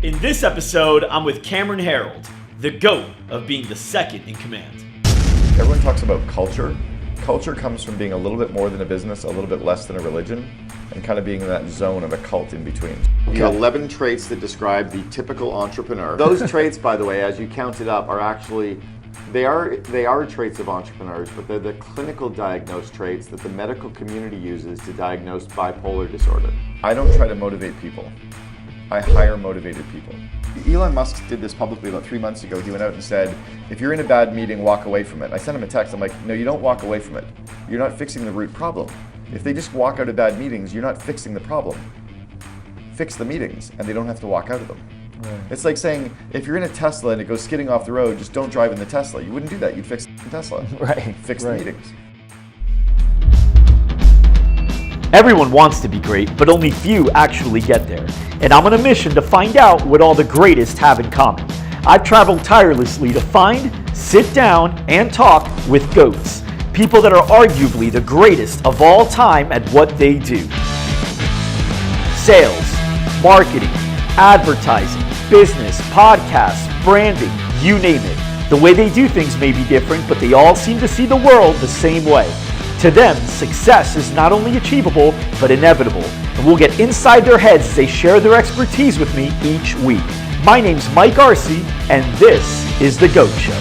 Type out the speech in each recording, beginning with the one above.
In this episode, I'm with Cameron Herold, the GOAT of being the second in command. Everyone talks about culture. Culture comes from being a little bit more than a business, a little bit less than a religion, and kind of being in that zone of a cult in between. Okay. 11 traits that describe the typical entrepreneur. Those traits, by the way, as you counted up, are actually, they are traits of entrepreneurs, but they're the clinical diagnosed traits that the medical community uses to diagnose bipolar disorder. I don't try to motivate people. I hire motivated people. Elon Musk did this publicly about 3 months ago. He went out and said, if you're in a bad meeting, walk away from it. I sent him a text. I'm like, no, you don't walk away from it. You're not fixing the root problem. If they just walk out of bad meetings, you're not fixing the problem. Fix the meetings, and they don't have to walk out of them. Right. It's like saying, if you're in a Tesla and it goes skidding off the road, just don't drive in the Tesla. You wouldn't do that. You'd fix the Tesla. Right. Fix the meetings. Everyone wants to be great, but only few actually get there. And I'm on a mission to find out what all the greatest have in common. I've traveled tirelessly to find, sit down, and talk with GOATs, people that are arguably the greatest of all time at what they do. Sales, marketing, advertising, business, podcasts, branding, you name it. The way they do things may be different, but they all seem to see the world the same way. To them, success is not only achievable, but inevitable. And we'll get inside their heads as they share their expertise with me each week. My name's Mike Arce, and this is The GOAT Show.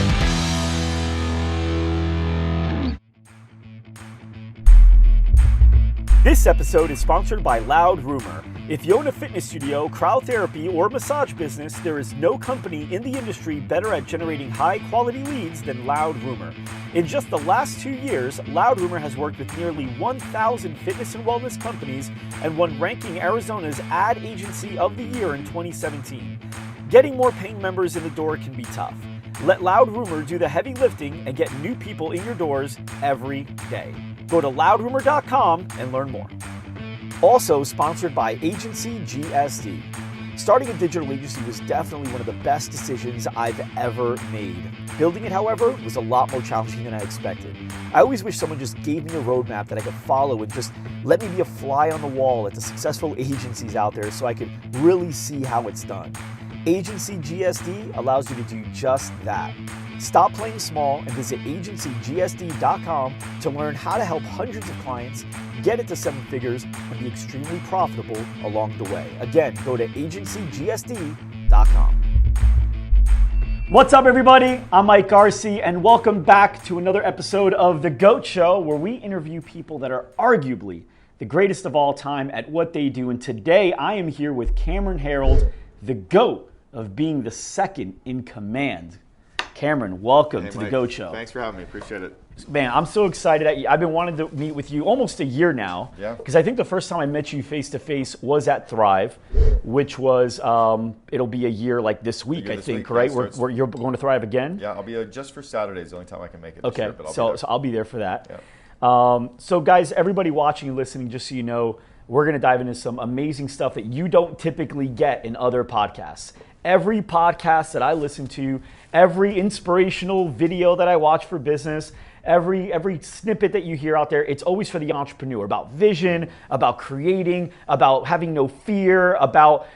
This episode is sponsored by Loud Rumor. If you own a fitness studio, cryotherapy, or massage business, there is no company in the industry better at generating high-quality leads than Loud Rumor. In just the last 2 years, Loud Rumor has worked with nearly 1,000 fitness and wellness companies and won ranking Arizona's Ad Agency of the Year in 2017. Getting more paying members in the door can be tough. Let Loud Rumor do the heavy lifting and get new people in your doors every day. Go to loudrumor.com and learn more. Also sponsored by Agency GSD. Starting a digital agency was definitely one of the best decisions I've ever made. Building it, however, was a lot more challenging than I expected. I always wish someone just gave me a roadmap that I could follow and just let me be a fly on the wall at the successful agencies out there so I could really see how it's done. Agency GSD allows you to do just that. Stop playing small and visit agencygsd.com to learn how to help hundreds of clients get it to 7 figures and be extremely profitable along the way. Again, go to agencygsd.com. What's up, everybody? I'm Mike Arce, and welcome back to another episode of The GOAT Show, where we interview people that are arguably the greatest of all time at what they do. And today, I am here with Cameron Herold, the GOAT of being the second in command. Cameron, welcome to Mike, The GOAT Show. Thanks for having me. Appreciate it. Man, I'm so excited. I've been wanting to meet with you almost a year now. Yeah. Because I think the first time I met you face to face was at Thrive, which was, it'll be a year like this week, I think, right? Yeah, where you're going to Thrive again? Yeah, I'll be just for Saturdays, the only time I can make it. Okay, year, but so I'll be there for that. Yeah. So guys, everybody watching and listening, just so you know, we're going to dive into some amazing stuff that you don't typically get in other podcasts. Every podcast that I listen to, every inspirational video that I watch for business, every snippet that you hear out there, it's always for the entrepreneur, about vision, about creating, about having no fear, about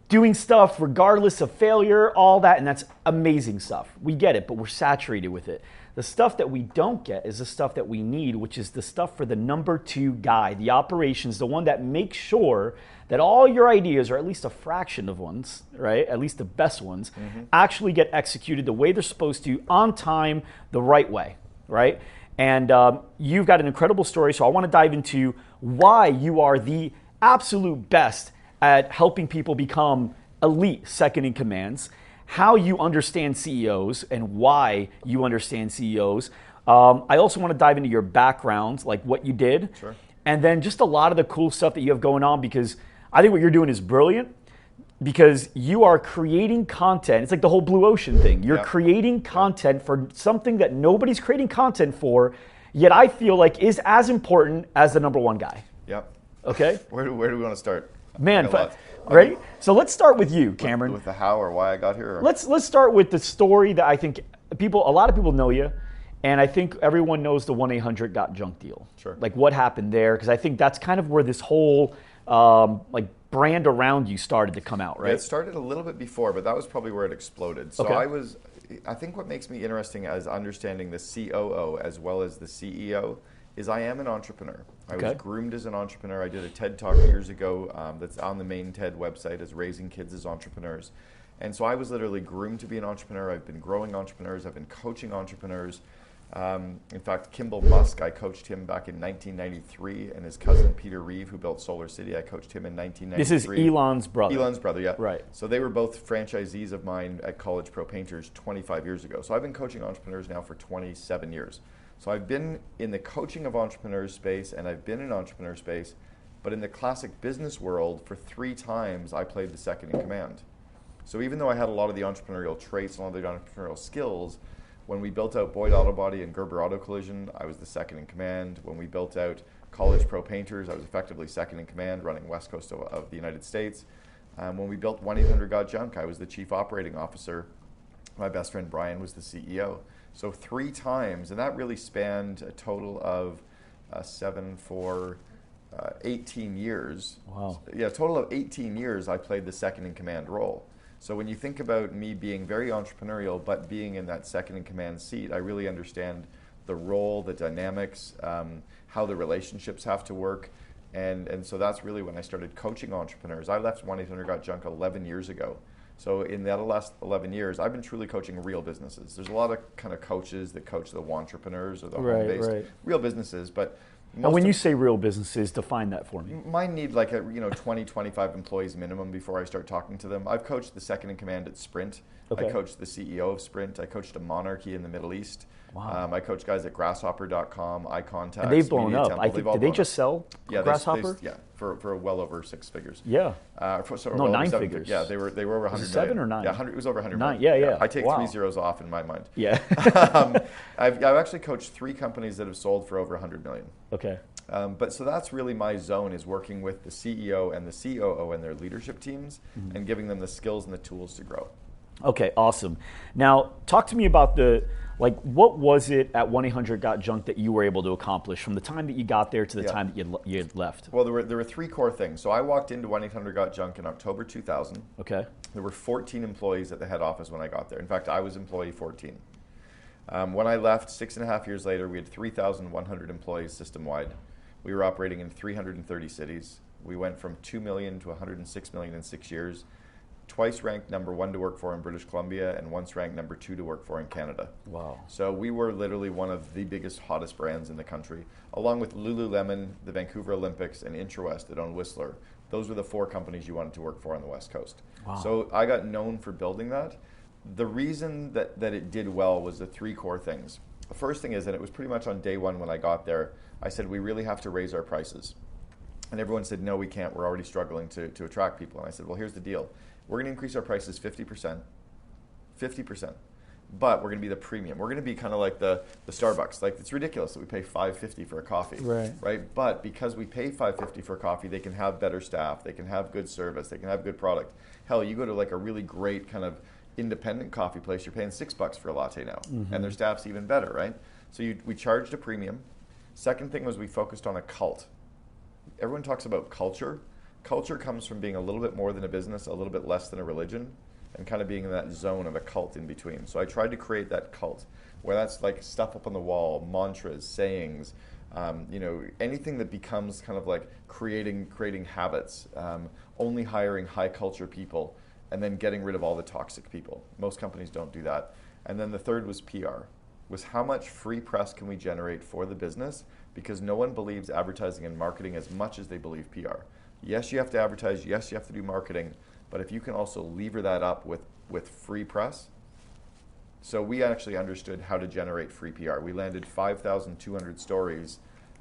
doing stuff regardless of failure, all that, and that's amazing stuff. We get it, but we're saturated with it. The stuff that we don't get is the stuff that we need, which is the stuff for the number 2 guy, the operations, the one that makes sure that all your ideas, or at least a fraction of ones, right, at least the best ones, actually get executed the way they're supposed to, on time, the right way, right? And you've got an incredible story, so I want to dive into why you are the absolute best at helping people become elite second in commands, how you understand CEOs and why you understand CEOs. I also want to dive into your background, like what you did, Sure. And then just a lot of the cool stuff that you have going on, because I think what you're doing is brilliant, because you are creating content. It's like the whole blue ocean thing. You're creating content for something that nobody's creating content for, yet I feel like is as important as the number 1 guy. Yep. Okay? Where do we want to start? Man, right? So let's start with you, Cameron. With the how or why I got here? Or? Let's start with the story that I think a lot of people know you, and I think everyone knows the 1-800-GOT-JUNK deal. Sure. Like what happened there, because I think that's kind of where this whole brand around you started to come out, right? Yeah, it started a little bit before, but that was probably where it exploded. So I think what makes me interesting as understanding the COO as well as the CEO is I am an entrepreneur. I was groomed as an entrepreneur. I did a TED Talk years ago that's on the main TED website as Raising Kids as Entrepreneurs. And so I was literally groomed to be an entrepreneur. I've been growing entrepreneurs. I've been coaching entrepreneurs. In fact, Kimball Musk, I coached him back in 1993, and his cousin Peter Reeve, who built Solar City, I coached him in 1993. This is Elon's brother. Elon's brother, yeah. Right. So they were both franchisees of mine at College Pro Painters 25 years ago. So I've been coaching entrepreneurs now for 27 years. So I've been in the coaching of entrepreneurs space, and I've been in entrepreneur space, but in the classic business world, for 3 times I played the second in command. So even though I had a lot of the entrepreneurial traits and all the entrepreneurial skills, when we built out Boyd Auto Body and Gerber Auto Collision, I was the second in command. When we built out College Pro Painters, I was effectively second in command, running West Coast of the United States. When we built 1-800-GOT-JUNK, I was the chief operating officer. My best friend Brian was the CEO. So 3 times, and that really spanned a total of 18 years. Wow. Yeah, a total of 18 years I played the second in command role. So when you think about me being very entrepreneurial, but being in that second in command seat, I really understand the role, the dynamics, how the relationships have to work. And so that's really when I started coaching entrepreneurs. I left 1-800-GOT-JUNK 11 years ago. So in that last 11 years, I've been truly coaching real businesses. There's a lot of kind of coaches that coach the wantrepreneurs or the home-based real businesses, but and when you say real businesses, define that for me. Mine need like 20, 25 employees minimum before I start talking to them. I've coached the second in command at Sprint. I coached the CEO of Sprint. I coached a Monarchy in the Middle East. Wow. I coached guys at Grasshopper.com, iContacts. And they've blown up. Did they just sell Grasshopper? For well over 6 figures. Yeah. No, 9 figures. Yeah, they were over 100 Was it 7 million. or 9? Yeah, it was over 100 9, million. yeah. I take 3 zeros off in my mind. Yeah. I've actually coached 3 companies that have sold for over 100 million. Okay. But so that's really my zone, is working with the CEO and the COO and their leadership teams and giving them the skills and the tools to grow. Okay, awesome. Now, talk to me about what was it at 1-800-GOT-JUNK that you were able to accomplish from the time that you got there to the time that you had left? Well, there were 3 core things. So I walked into 1-800-GOT-JUNK in October 2000. Okay. There were 14 employees at the head office when I got there. In fact, I was employee 14. When I left, 6.5 years later, we had 3,100 employees system-wide. We were operating in 330 cities. We went from 2 million to 106 million in 6 years. Twice ranked number 1 to work for in British Columbia, and once ranked number 2 to work for in Canada. Wow. So we were literally one of the biggest, hottest brands in the country, along with Lululemon, the Vancouver Olympics, and Intrawest that owned Whistler. Those were the 4 companies you wanted to work for on the West Coast. Wow. So I got known for building that. The reason that it did well was the 3 core things. The first thing is, and it was pretty much on day 1 when I got there, I said, we really have to raise our prices. And everyone said, no, we can't. We're already struggling to attract people. And I said, well, here's the deal. We're going to increase our prices 50%, but we're going to be the premium. We're going to be kind of like the Starbucks. Like, it's ridiculous that we pay $5.50 for a coffee, right? But because we pay $5.50 for a coffee, they can have better staff, they can have good service, they can have good product. Hell, you go to like a really great kind of independent coffee place, you're paying $6 for a latte now, and their staff's even better, right? So we charged a premium. Second thing was we focused on a cult. Everyone talks about culture. Culture comes from being a little bit more than a business, a little bit less than a religion, and kind of being in that zone of a cult in between. So I tried to create that cult, where that's like stuff up on the wall, mantras, sayings, anything that becomes kind of like creating habits, only hiring high culture people, and then getting rid of all the toxic people. Most companies don't do that. And then the third was PR, was how much free press can we generate for the business, because no one believes advertising and marketing as much as they believe PR. Yes, you have to advertise, yes, you have to do marketing, but if you can also lever that up with free press. So we actually understood how to generate free PR. We landed 5,200 stories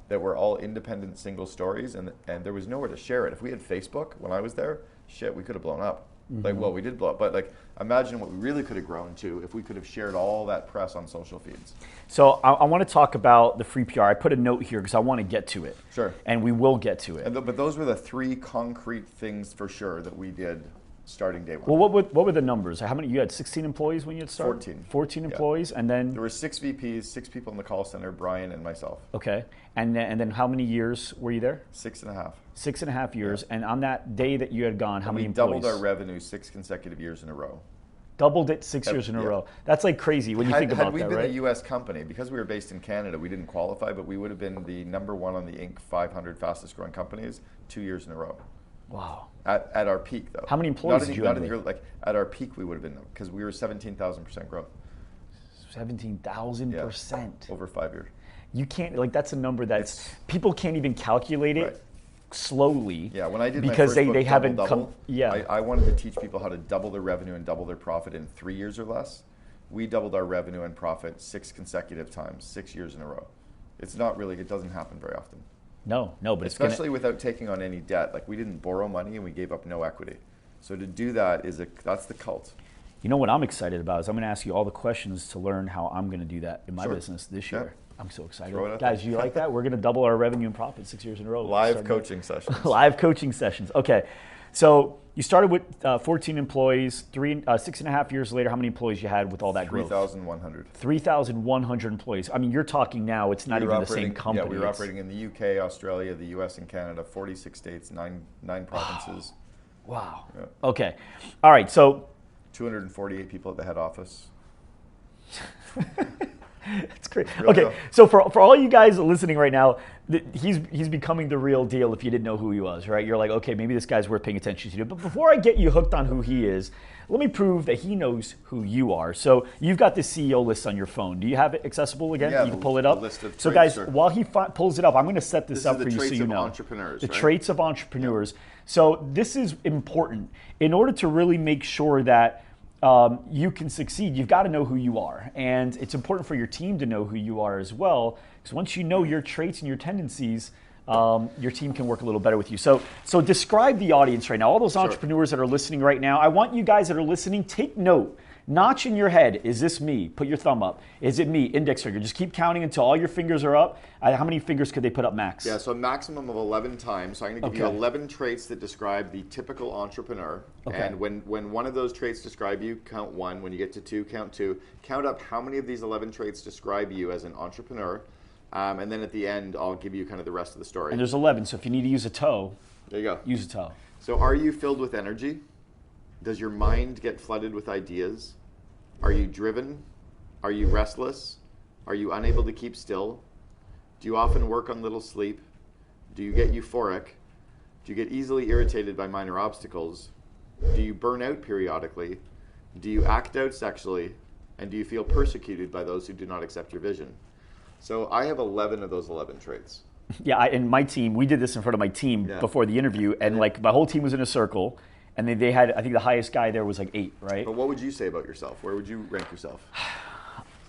that were all independent single stories, and there was nowhere to share it. If we had Facebook when I was there, shit, we could have blown up. We did blow up, but imagine what we really could have grown to if we could have shared all that press on social feeds. So I want to talk about the free PR. I put a note here because I want to get to it. Sure. And we will get to it. But those were the 3 concrete things for sure that we did starting day one. Well, what were the numbers? How many? You had 16 employees when you had started? 14. 14 employees, and then There were 6 VPs, 6 people in the call center, Brian and myself. okay, and then how many years were you there? 6.5. 6.5 years, and on that day that you had gone, how many We employees? doubled our revenue 6 consecutive years in a row. Doubled it 6 years in a row. That's like crazy when you think about Had we that, been right? a U.S. company, because we were based in Canada, we didn't qualify, but we would have been the #1 on the Inc. 500 fastest growing companies 2 years in a row. Wow. At our peak, though. How many employees did you have? Like at our peak, we would have been, because we were 17,000% growth. 17,000%. Over 5 years. You can't, like, that's a number people can't even calculate it. Right. Slowly. Yeah, when I did because my first book, they haven't Double, come. Yeah, I wanted to teach people how to double their revenue and double their profit in 3 years or less. We doubled our revenue and profit 6 consecutive times, 6 years in a row. It's not really, it doesn't happen very often. No, but especially without taking on any debt. Like, we didn't borrow money and we gave up no equity. So to do that that's the cult. You know what I'm excited about is I'm going to ask you all the questions to learn how I'm going to do that in my business this year. I'm so excited. Guys, you like that? We're going to double our revenue and profit 6 years in a row. Live coaching sessions. Live coaching sessions. Okay. So you started with 14 employees. 6.5 years later, how many employees you had with all that growth? 3,100. 3,100 employees. I mean, you're talking now, it's not even the same company. Yeah, we were operating in the UK, Australia, the US, and Canada, 46 states, nine provinces. Wow. Yeah. Okay. All right. So 248 people at the head office. That's great. Okay, so for all you guys listening right now, he's becoming the real deal if you didn't know who he was, right? You're like, okay, maybe this guy's worth paying attention to. But before I get you hooked on who he is, let me prove that he knows who you are. So you've got the CEO list on your phone. Do you have it accessible again? Yeah, you can pull it up. List of so traits, guys, while he pulls it up, I'm going to set this up for you so you know. Entrepreneurs, the traits of entrepreneurs. So this is important. In order to really make sure that you can succeed, you've got to know who you are. And it's important for your team to know who you are as well, because once you know your traits and your tendencies, your team can work a little better with you. So describe the audience right now. All those entrepreneurs that are listening right now, I want you guys that are listening, take note. Notch in your head, is this me? Put your thumb up. Is it me? Index finger. Just keep counting until all your fingers are up. How many fingers could they put up max? Yeah, so a maximum of 11 times. So I'm going to give you 11 traits that describe the typical entrepreneur. Okay. And when one of those traits describe you, count 1. When you get to 2, count 2. Count up how many of these 11 traits describe you as an entrepreneur. And then at the end, I'll give you kind of the rest of the story. And there's 11, so if you need to use a toe, there you go. Use a toe. So are you filled with energy? Does your mind get flooded with ideas? Are you driven? Are you restless? Are you unable to keep still? Do you often work on little sleep? Do you get euphoric? Do you get easily irritated by minor obstacles? Do you burn out periodically? Do you act out sexually? And do you feel persecuted by those who do not accept your vision? So I have 11 of those 11 traits. Yeah, and my team, we did this in front of my team before the interview, and like my whole team was in a circle. And they had, I think the highest guy there was like 8, right? But what would you say about yourself? Where would you rank yourself?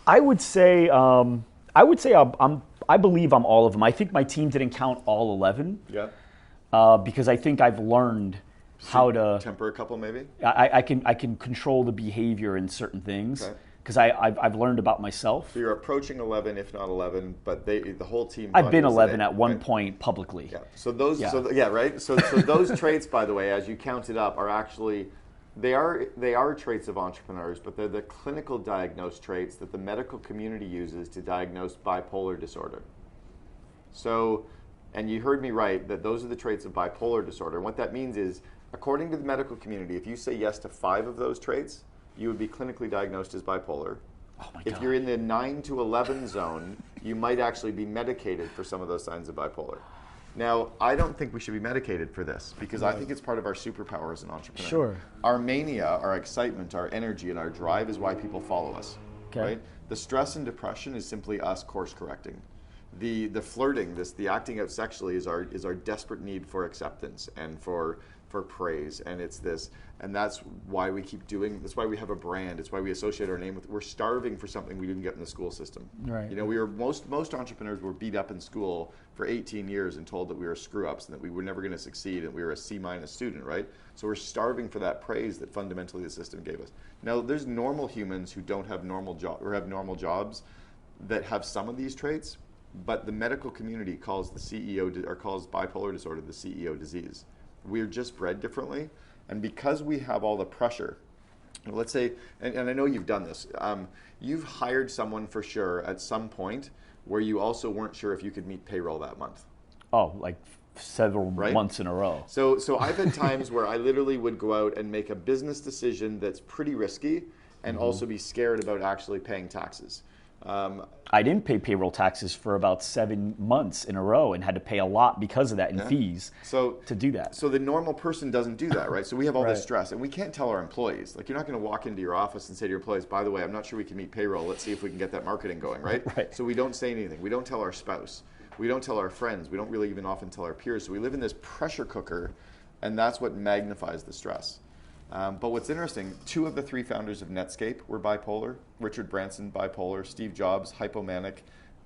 I would say I believe I'm all of them. I think my team didn't count all 11. Yeah. Because I think I've learned how to temper a couple, maybe. I can control the behavior in certain things. Okay. Because I've learned about myself. So you're approaching 11, if not 11, but the whole team. I've been 11 at one point publicly. Yeah. So those. Yeah. Right. So those traits, by the way, as you counted up, are actually they are traits of entrepreneurs, but they're the clinical diagnosed traits that the medical community uses to diagnose bipolar disorder. So, and you heard me right that those are the traits of bipolar disorder. And what that means is, according to the medical community, if you say yes to 5 of those traits, you would be clinically diagnosed as bipolar. Oh my God. If you're in the 9 to 11 zone, you might actually be medicated for some of those signs of bipolar. Now, I don't think we should be medicated for this because I think it's part of our superpower as an entrepreneur. Sure. Our mania, our excitement, our energy, and our drive is why people follow us. Okay. Right? The stress and depression is simply us course correcting. The flirting, the acting out sexually is our desperate need for acceptance and for praise, and it's this, and that's why we keep doing. That's why we have a brand. It's why we associate our name with. We're starving for something we didn't get in the school system. Right. You know, we were most entrepreneurs were beat up in school for 18 years and told that we were screw ups and that we were never going to succeed and we were a C- student, right? So we're starving for that praise that fundamentally the system gave us. Now, there's normal humans who don't have normal jobs that have some of these traits, but the medical community calls calls bipolar disorder the CEO disease. We're just bred differently, And because we have all the pressure, let's say, and I know you've done this, you've hired someone for sure at some point where you also weren't sure if you could meet payroll that month. Oh, like several months in a row. So I've had times where I literally would go out and make a business decision that's pretty risky and also be scared about actually paying taxes. I didn't pay payroll taxes for about 7 months in a row and had to pay a lot because of that in fees to do that. So the normal person doesn't do that, right? So we have all this stress, and we can't tell our employees. Like, you're not going to walk into your office and say to your employees, by the way, I'm not sure we can meet payroll. Let's see if we can get that marketing going, right? So we don't say anything. We don't tell our spouse. We don't tell our friends. We don't really even often tell our peers. So we live in this pressure cooker, and that's what magnifies the stress. But what's interesting, 2 of the 3 founders of Netscape were bipolar. Richard Branson, bipolar. Steve Jobs, hypomanic.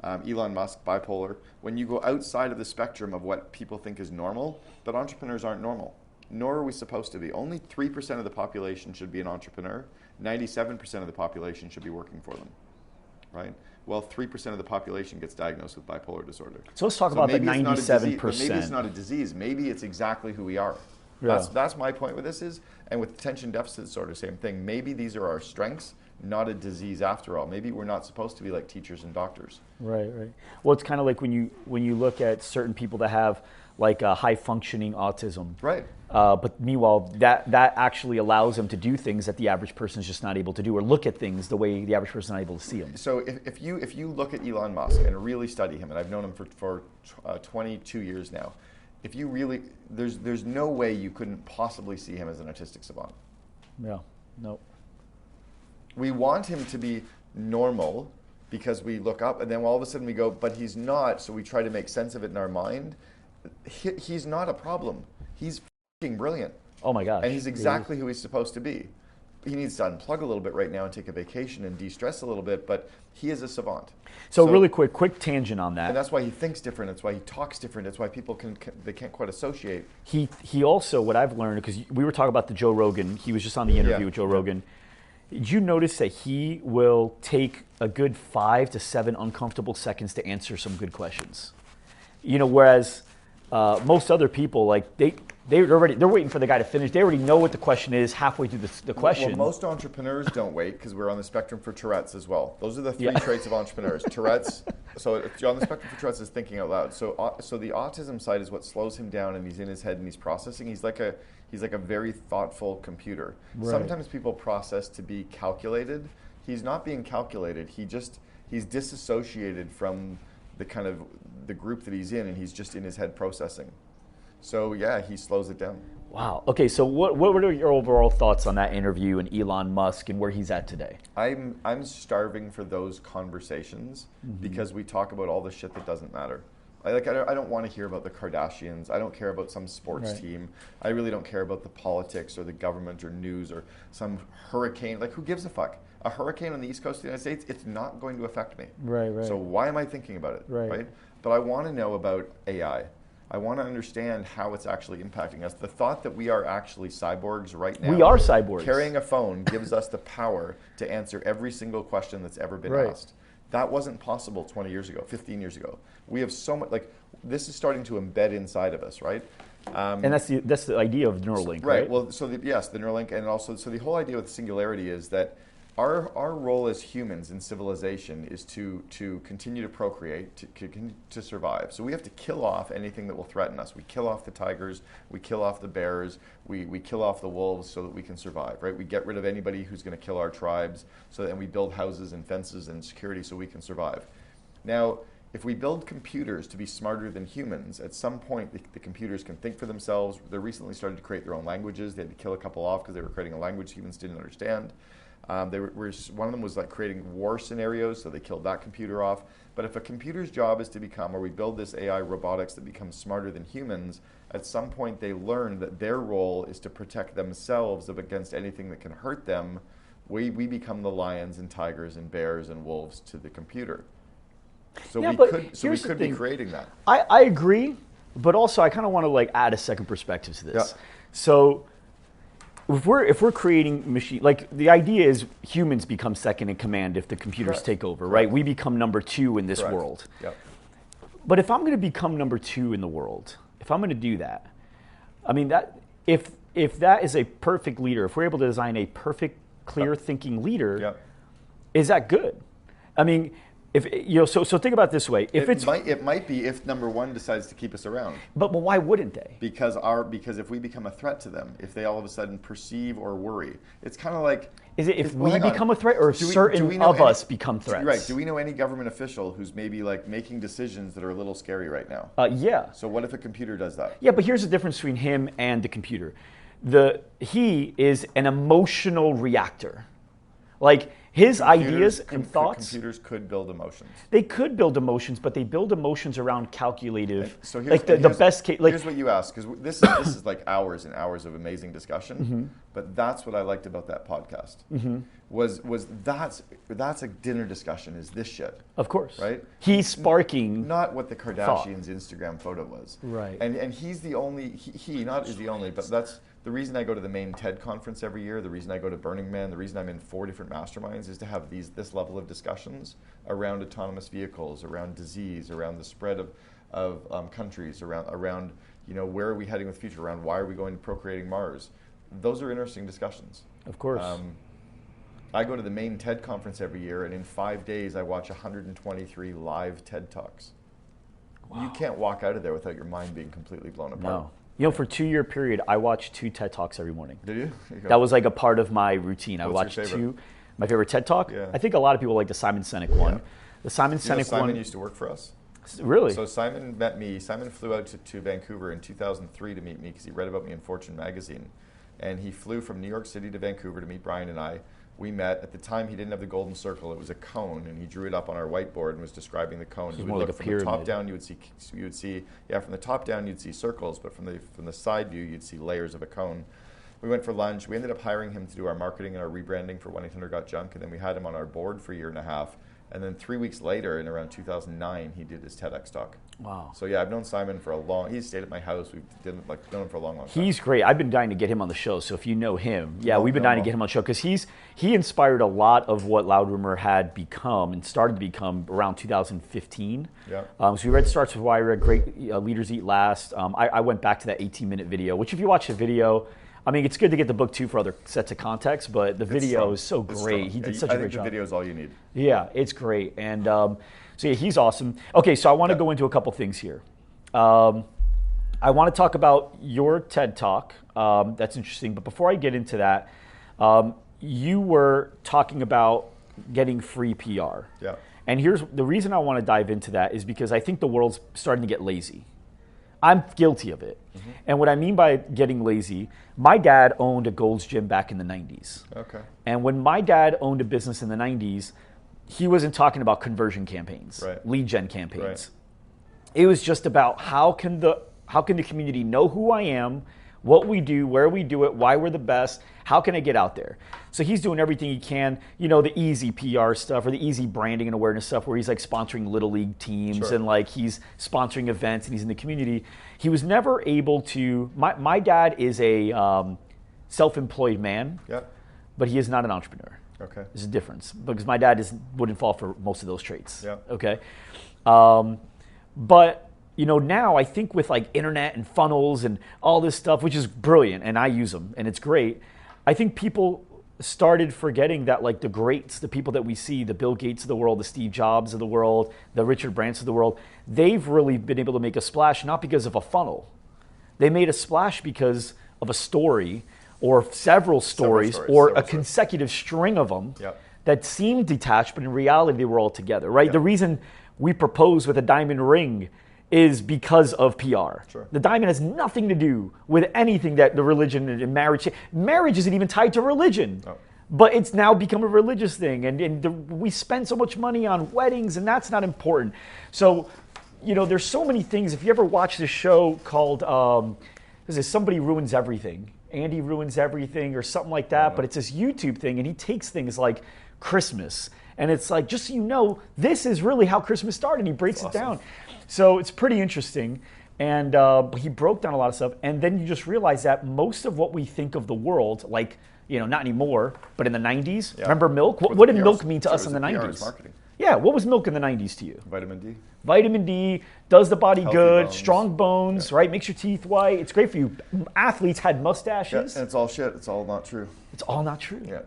Elon Musk, bipolar. When you go outside of the spectrum of what people think is normal, but entrepreneurs aren't normal, nor are we supposed to be. Only 3% of the population should be an entrepreneur. 97% of the population should be working for them, right? Well, 3% of the population gets diagnosed with bipolar disorder. So let's talk about the 97%. Maybe it's not a disease. Maybe it's exactly who we are. That's my point with this is, and with attention deficit disorder, same thing. Maybe these are our strengths, not a disease after all. Maybe we're not supposed to be like teachers and doctors. Right. Well, it's kind of like when you look at certain people that have like high functioning autism. Right. But meanwhile, that actually allows them to do things that the average person is just not able to do, or look at things the way the average person is not able to see them. So if you look at Elon Musk and really study him, and I've known him for 22 years now, if you really, there's no way you couldn't possibly see him as an autistic savant. Yeah. No. We want him to be normal because we look up, and then all of a sudden we go, but he's not. So we try to make sense of it in our mind. He's not a problem. He's f***ing brilliant. Oh my gosh. And he's exactly who he's supposed to be. He needs to unplug a little bit right now and take a vacation and de-stress a little bit, but he is a savant. So really quick tangent on that. And that's why he thinks different. That's why he talks different. That's why people they can't quite associate. He also, what I've learned, because we were talking about the Joe Rogan, he was just on the interview with Joe Rogan. Did you notice that he will take a good 5 to 7 uncomfortable seconds to answer some good questions? You know, whereas most other people, like they're waiting for the guy to finish. They already know what the question is halfway through the question. Well, most entrepreneurs don't wait because we're on the spectrum for Tourette's as well. Those are the 3 traits of entrepreneurs. Tourette's. So if you're on the spectrum for Tourette's is thinking out loud. So the autism side is what slows him down, and he's in his head and he's processing. He's like a very thoughtful computer. Right. Sometimes people process to be calculated. He's not being calculated. He's disassociated from the kind of the group that he's in, and he's just in his head processing. So yeah, he slows it down. Wow. Okay, so what are your overall thoughts on that interview and Elon Musk and where he's at today? I'm starving for those conversations because we talk about all the shit that doesn't matter. I don't want to hear about the Kardashians. I don't care about some sports team. I really don't care about the politics or the government or news or some hurricane. Like, who gives a fuck? A hurricane on the east coast of the United States, it's not going to affect me. Right. So why am I thinking about it? Right. But I want to know about AI. I want to understand how it's actually impacting us. The thought that we are actually cyborgs right now. We are cyborgs. Carrying a phone gives us the power to answer every single question that's ever been asked. That wasn't possible 20 years ago, 15 years ago. We have so much, like, this is starting to embed inside of us, right? And that's the idea of Neuralink, right? Well, so the Neuralink, and also, so the whole idea with singularity is that our role as humans in civilization is to continue to procreate, to survive. So we have to kill off anything that will threaten us. We kill off the tigers, we kill off the bears, we kill off the wolves so that we can survive, right? We get rid of anybody who's going to kill our tribes, and we build houses and fences and security so we can survive. Now, if we build computers to be smarter than humans, at some point the computers can think for themselves. They recently started to create their own languages. They had to kill a couple off because they were creating a language humans didn't understand. One of them was like creating war scenarios, so they killed that computer off. But if a computer's job is to become, or we build this AI robotics that becomes smarter than humans, at some point they learn that their role is to protect themselves against anything that can hurt them. We become the lions and tigers and bears and wolves to the computer. So we could be creating that. I agree, but also I kind of want to add a second perspective to this. So if we're creating machine, like the idea is humans become second in command if the computers take over, right? We become number 2 in this world. But if I'm going to become number 2 in the world, if I'm going to do that, I mean that if if that is a perfect leader, if we're able to design a perfect, clear thinking leader, is that good? I mean, if so think about it this way. If it might be if number one decides to keep us around. But why wouldn't they? Because if we become a threat to them, if they all of a sudden perceive or worry, it's kind of like. Is it if we become a threat, or if certain of us become threats? Right. Do we know any government official who's maybe like making decisions that are a little scary right now? Yeah. So what if a computer does that? Yeah, but here's the difference between him and the computer. He is an emotional reactor. Like his ideas and thoughts. Computers could build emotions. They could build emotions, but they build emotions around calculative. So like the best case. Like, here's what you asked, because this is like hours and hours of amazing discussion. But that's what I liked about that podcast. Was that's a dinner discussion. Is this shit? Of course. Right. He's sparking. Not what the Kardashians' Instagram photo was. Right. And he's the only. He not is the only, but that's. The reason I go to the main TED conference every year, the reason I go to Burning Man, the reason I'm in 4 different masterminds is to have this level of discussions around autonomous vehicles, around disease, around the spread of countries, around where are we heading with the future, around why are we going to procreating Mars. Those are interesting discussions. Of course. I go to the main TED conference every year, and in 5 days I watch 123 live TED Talks. Wow. You can't walk out of there without your mind being completely blown apart. No. For a 2-year period, I watched 2 TED Talks every morning. Did you? That was like a part of my routine. I What's watched your favorite? 2. My favorite TED Talk? Yeah. I think a lot of people like the Simon Sinek one. The Simon Sinek Simon one. used to work for us. Really? So Simon met me. Simon flew out to Vancouver in 2003 to meet me because he read about me in Fortune magazine. And he flew from New York City to Vancouver to meet Brian and I. We met. At the time, he didn't have the golden circle. It was a cone, and he drew it up on our whiteboard and was describing the cone. So you more would like look a from the top pyramid. down, you would see from the top down you'd see circles, but from the side view you'd see layers of a cone. We went for lunch. We ended up hiring him to do our marketing and our rebranding for 1-800-GOT-JUNK, and then we had him on our board for a year and a half. And then 3 weeks later, in around 2009, he did his TEDx talk. Wow. So yeah, I've known Simon for a long. He's stayed at my house. We've known him for a long time. He's great. I've been dying to get him on the show. So if you know him, we've been dying to get him on the show because he inspired a lot of what Loud Rumor had become and started to become around 2015. Yeah. So we read Starts With Why. We read Great Leaders Eat Last. I went back to that 18-minute video, which if you watch the video, I mean, it's good to get the book too for other sets of context, but the video is so great. He did such a great job. I think the video is all you need. Yeah, it's great. And so yeah, he's awesome. Okay, so I want to go into a couple things here. I want to talk about your TED Talk. That's interesting. But before I get into that, you were talking about getting free PR. Yeah. And here's the reason I want to dive into that is because I think the world's starting to get lazy. I'm guilty of it. Mm-hmm. And what I mean by getting lazy, my dad owned a Gold's Gym back in the 90s. Okay. And when my dad owned a business in the 90s, he wasn't talking about conversion campaigns, lead gen campaigns. Right. It was just about how can the community know who I am, what we do, where we do it, why we're the best, how can I get out there? So he's doing everything he can, the easy PR stuff or the easy branding and awareness stuff where he's like sponsoring little league teams and like he's sponsoring events and he's in the community. He was never able to, my dad is a self-employed man, but he is not an entrepreneur. Okay. There's a difference because my dad wouldn't fall for most of those traits. Yeah. Okay. But now I think with like internet and funnels and all this stuff, which is brilliant and I use them and it's great, I think people started forgetting that like the greats, the people that we see, the Bill Gates of the world, the Steve Jobs of the world, the Richard Branson of the world, they've really been able to make a splash, not because of a funnel. They made a splash because of a story or several stories or a consecutive string of them that seemed detached, but in reality they were all together, right? The reason we propose with a diamond ring is because of PR. Sure. The diamond has nothing to do with anything that the religion and marriage. Marriage isn't even tied to religion. Oh. But it's now become a religious thing. And we spend so much money on weddings, and that's not important. So, there's so many things. If you ever watch this show called, Somebody Ruins Everything, Andy Ruins Everything or something like that, but it's this YouTube thing, and he takes things like Christmas, and it's like, just so you know, this is really how Christmas started, and he breaks it down. So it's pretty interesting, and he broke down a lot of stuff, and then you just realize that most of what we think of the world, like, not anymore, but in the 90s, remember milk? What did milk mean to us in the 90s? Yeah, what was milk in the 90s to you? Vitamin D. Vitamin D does the body Healthy good, bones. strong bones, right? Makes your teeth white. It's great for you. Athletes had Yeah, mustaches. and it's all shit. It's all not true. It's all not true. Yeah.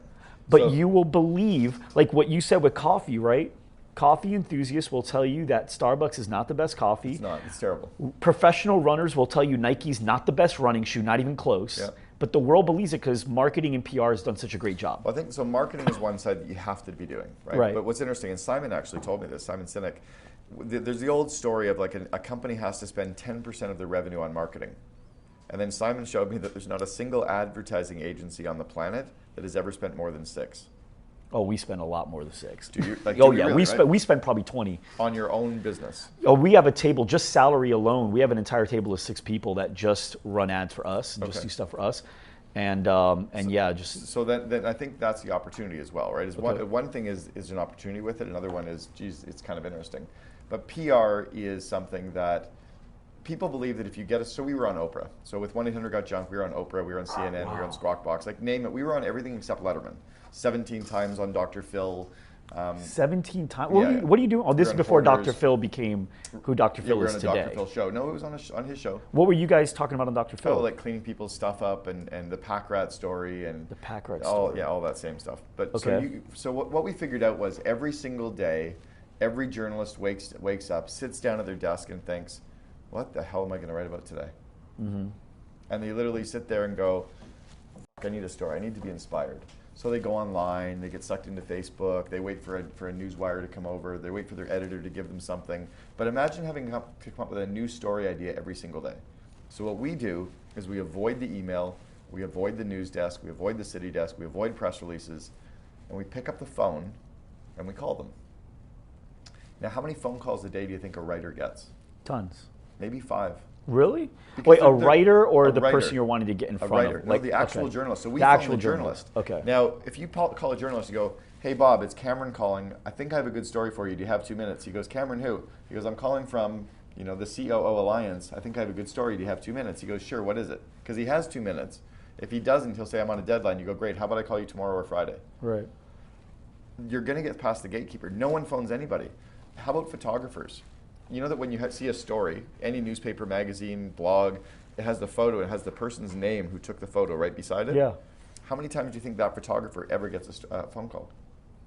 But So- you will believe, like what you said with coffee, right? Coffee enthusiasts will tell you that Starbucks is not the best coffee. It's not. It's terrible. Professional runners will tell you Nike's not the best running shoe, not even close. Yeah. But the world believes it because marketing and PR has done such a great job. Well, I think so. Marketing is one side that you have to be doing, right? Right. But what's interesting, and Simon actually told me this. Simon Sinek. There's the old story of like a company has to spend 10% of their revenue on marketing, and then Simon showed me that there's not a single advertising agency on the planet that has ever spent more than 6. Oh, we spend a lot more than 6. Do you? Like, Oh do you yeah, really, right? we spend probably 20. On your own business. Oh, we have a table, just salary alone. We have an entire table of 6 people that just run ads for us and just Okay. do stuff for us. And yeah, just So then I think that's the opportunity as well, right? Is Okay. one thing is an opportunity with it. Another one is, geez, it's kind of interesting. But PR is something that people believe that if you get so we were on Oprah. So with 1-800-GOT-JUNK, we were on Oprah, we were on CNN, we were on Squawk Box, like name it. We were on everything except Letterman. 17 times on Dr. Phil. 17 times. Yeah. What are you doing? Oh, this We're is on before Hoarders. Dr. Phil became who Dr. Yeah, Phil we were is on a today. Dr. Phil show. No, it was on his show. What were you guys talking about on Dr. Phil? Oh, like cleaning people's stuff up and the pack rat story and The pack rat all, story. Yeah, all that same stuff. But Okay. so what we figured out was every single day, every journalist wakes up, sits down at their desk and thinks, what the hell am I going to write about today? Mm-hmm. And they literally sit there and go, I need a story. I need to be inspired. So they go online, they get sucked into Facebook, they wait for a newswire to come over, they wait for their editor to give them something. But imagine having to come up with a new story idea every single day. So what we do is we avoid the email, we avoid the news desk, we avoid the city desk, we avoid press releases, and we pick up the phone and we call them. Now, how many phone calls a day do you think a writer gets? Tons. Maybe 5. Really? Because Wait, a they're- writer or a the writer. person you're wanting to get in A front writer, of? no, the actual okay. journalist. So we The phone actual the journalist. Okay. Now, if you call a journalist, you go, "Hey Bob, it's Cameron calling. I think I have a good story for you. Do you have 2 minutes?" He goes, "Cameron, who?" He goes, "I'm calling from the COO Alliance. I think I have a good story. Do you have 2 minutes?" He goes, "Sure. What is it?" Because he has 2 minutes. If he doesn't, he'll say, "I'm on a deadline." You go, "Great. How about I call you tomorrow or Friday?" Right. You're going to get past the gatekeeper. No one phones anybody. How about photographers? You know that when you see a story, any newspaper, magazine, blog, it has the photo, it has the person's name who took the photo right beside it. Yeah. How many times do you think that photographer ever gets a phone call?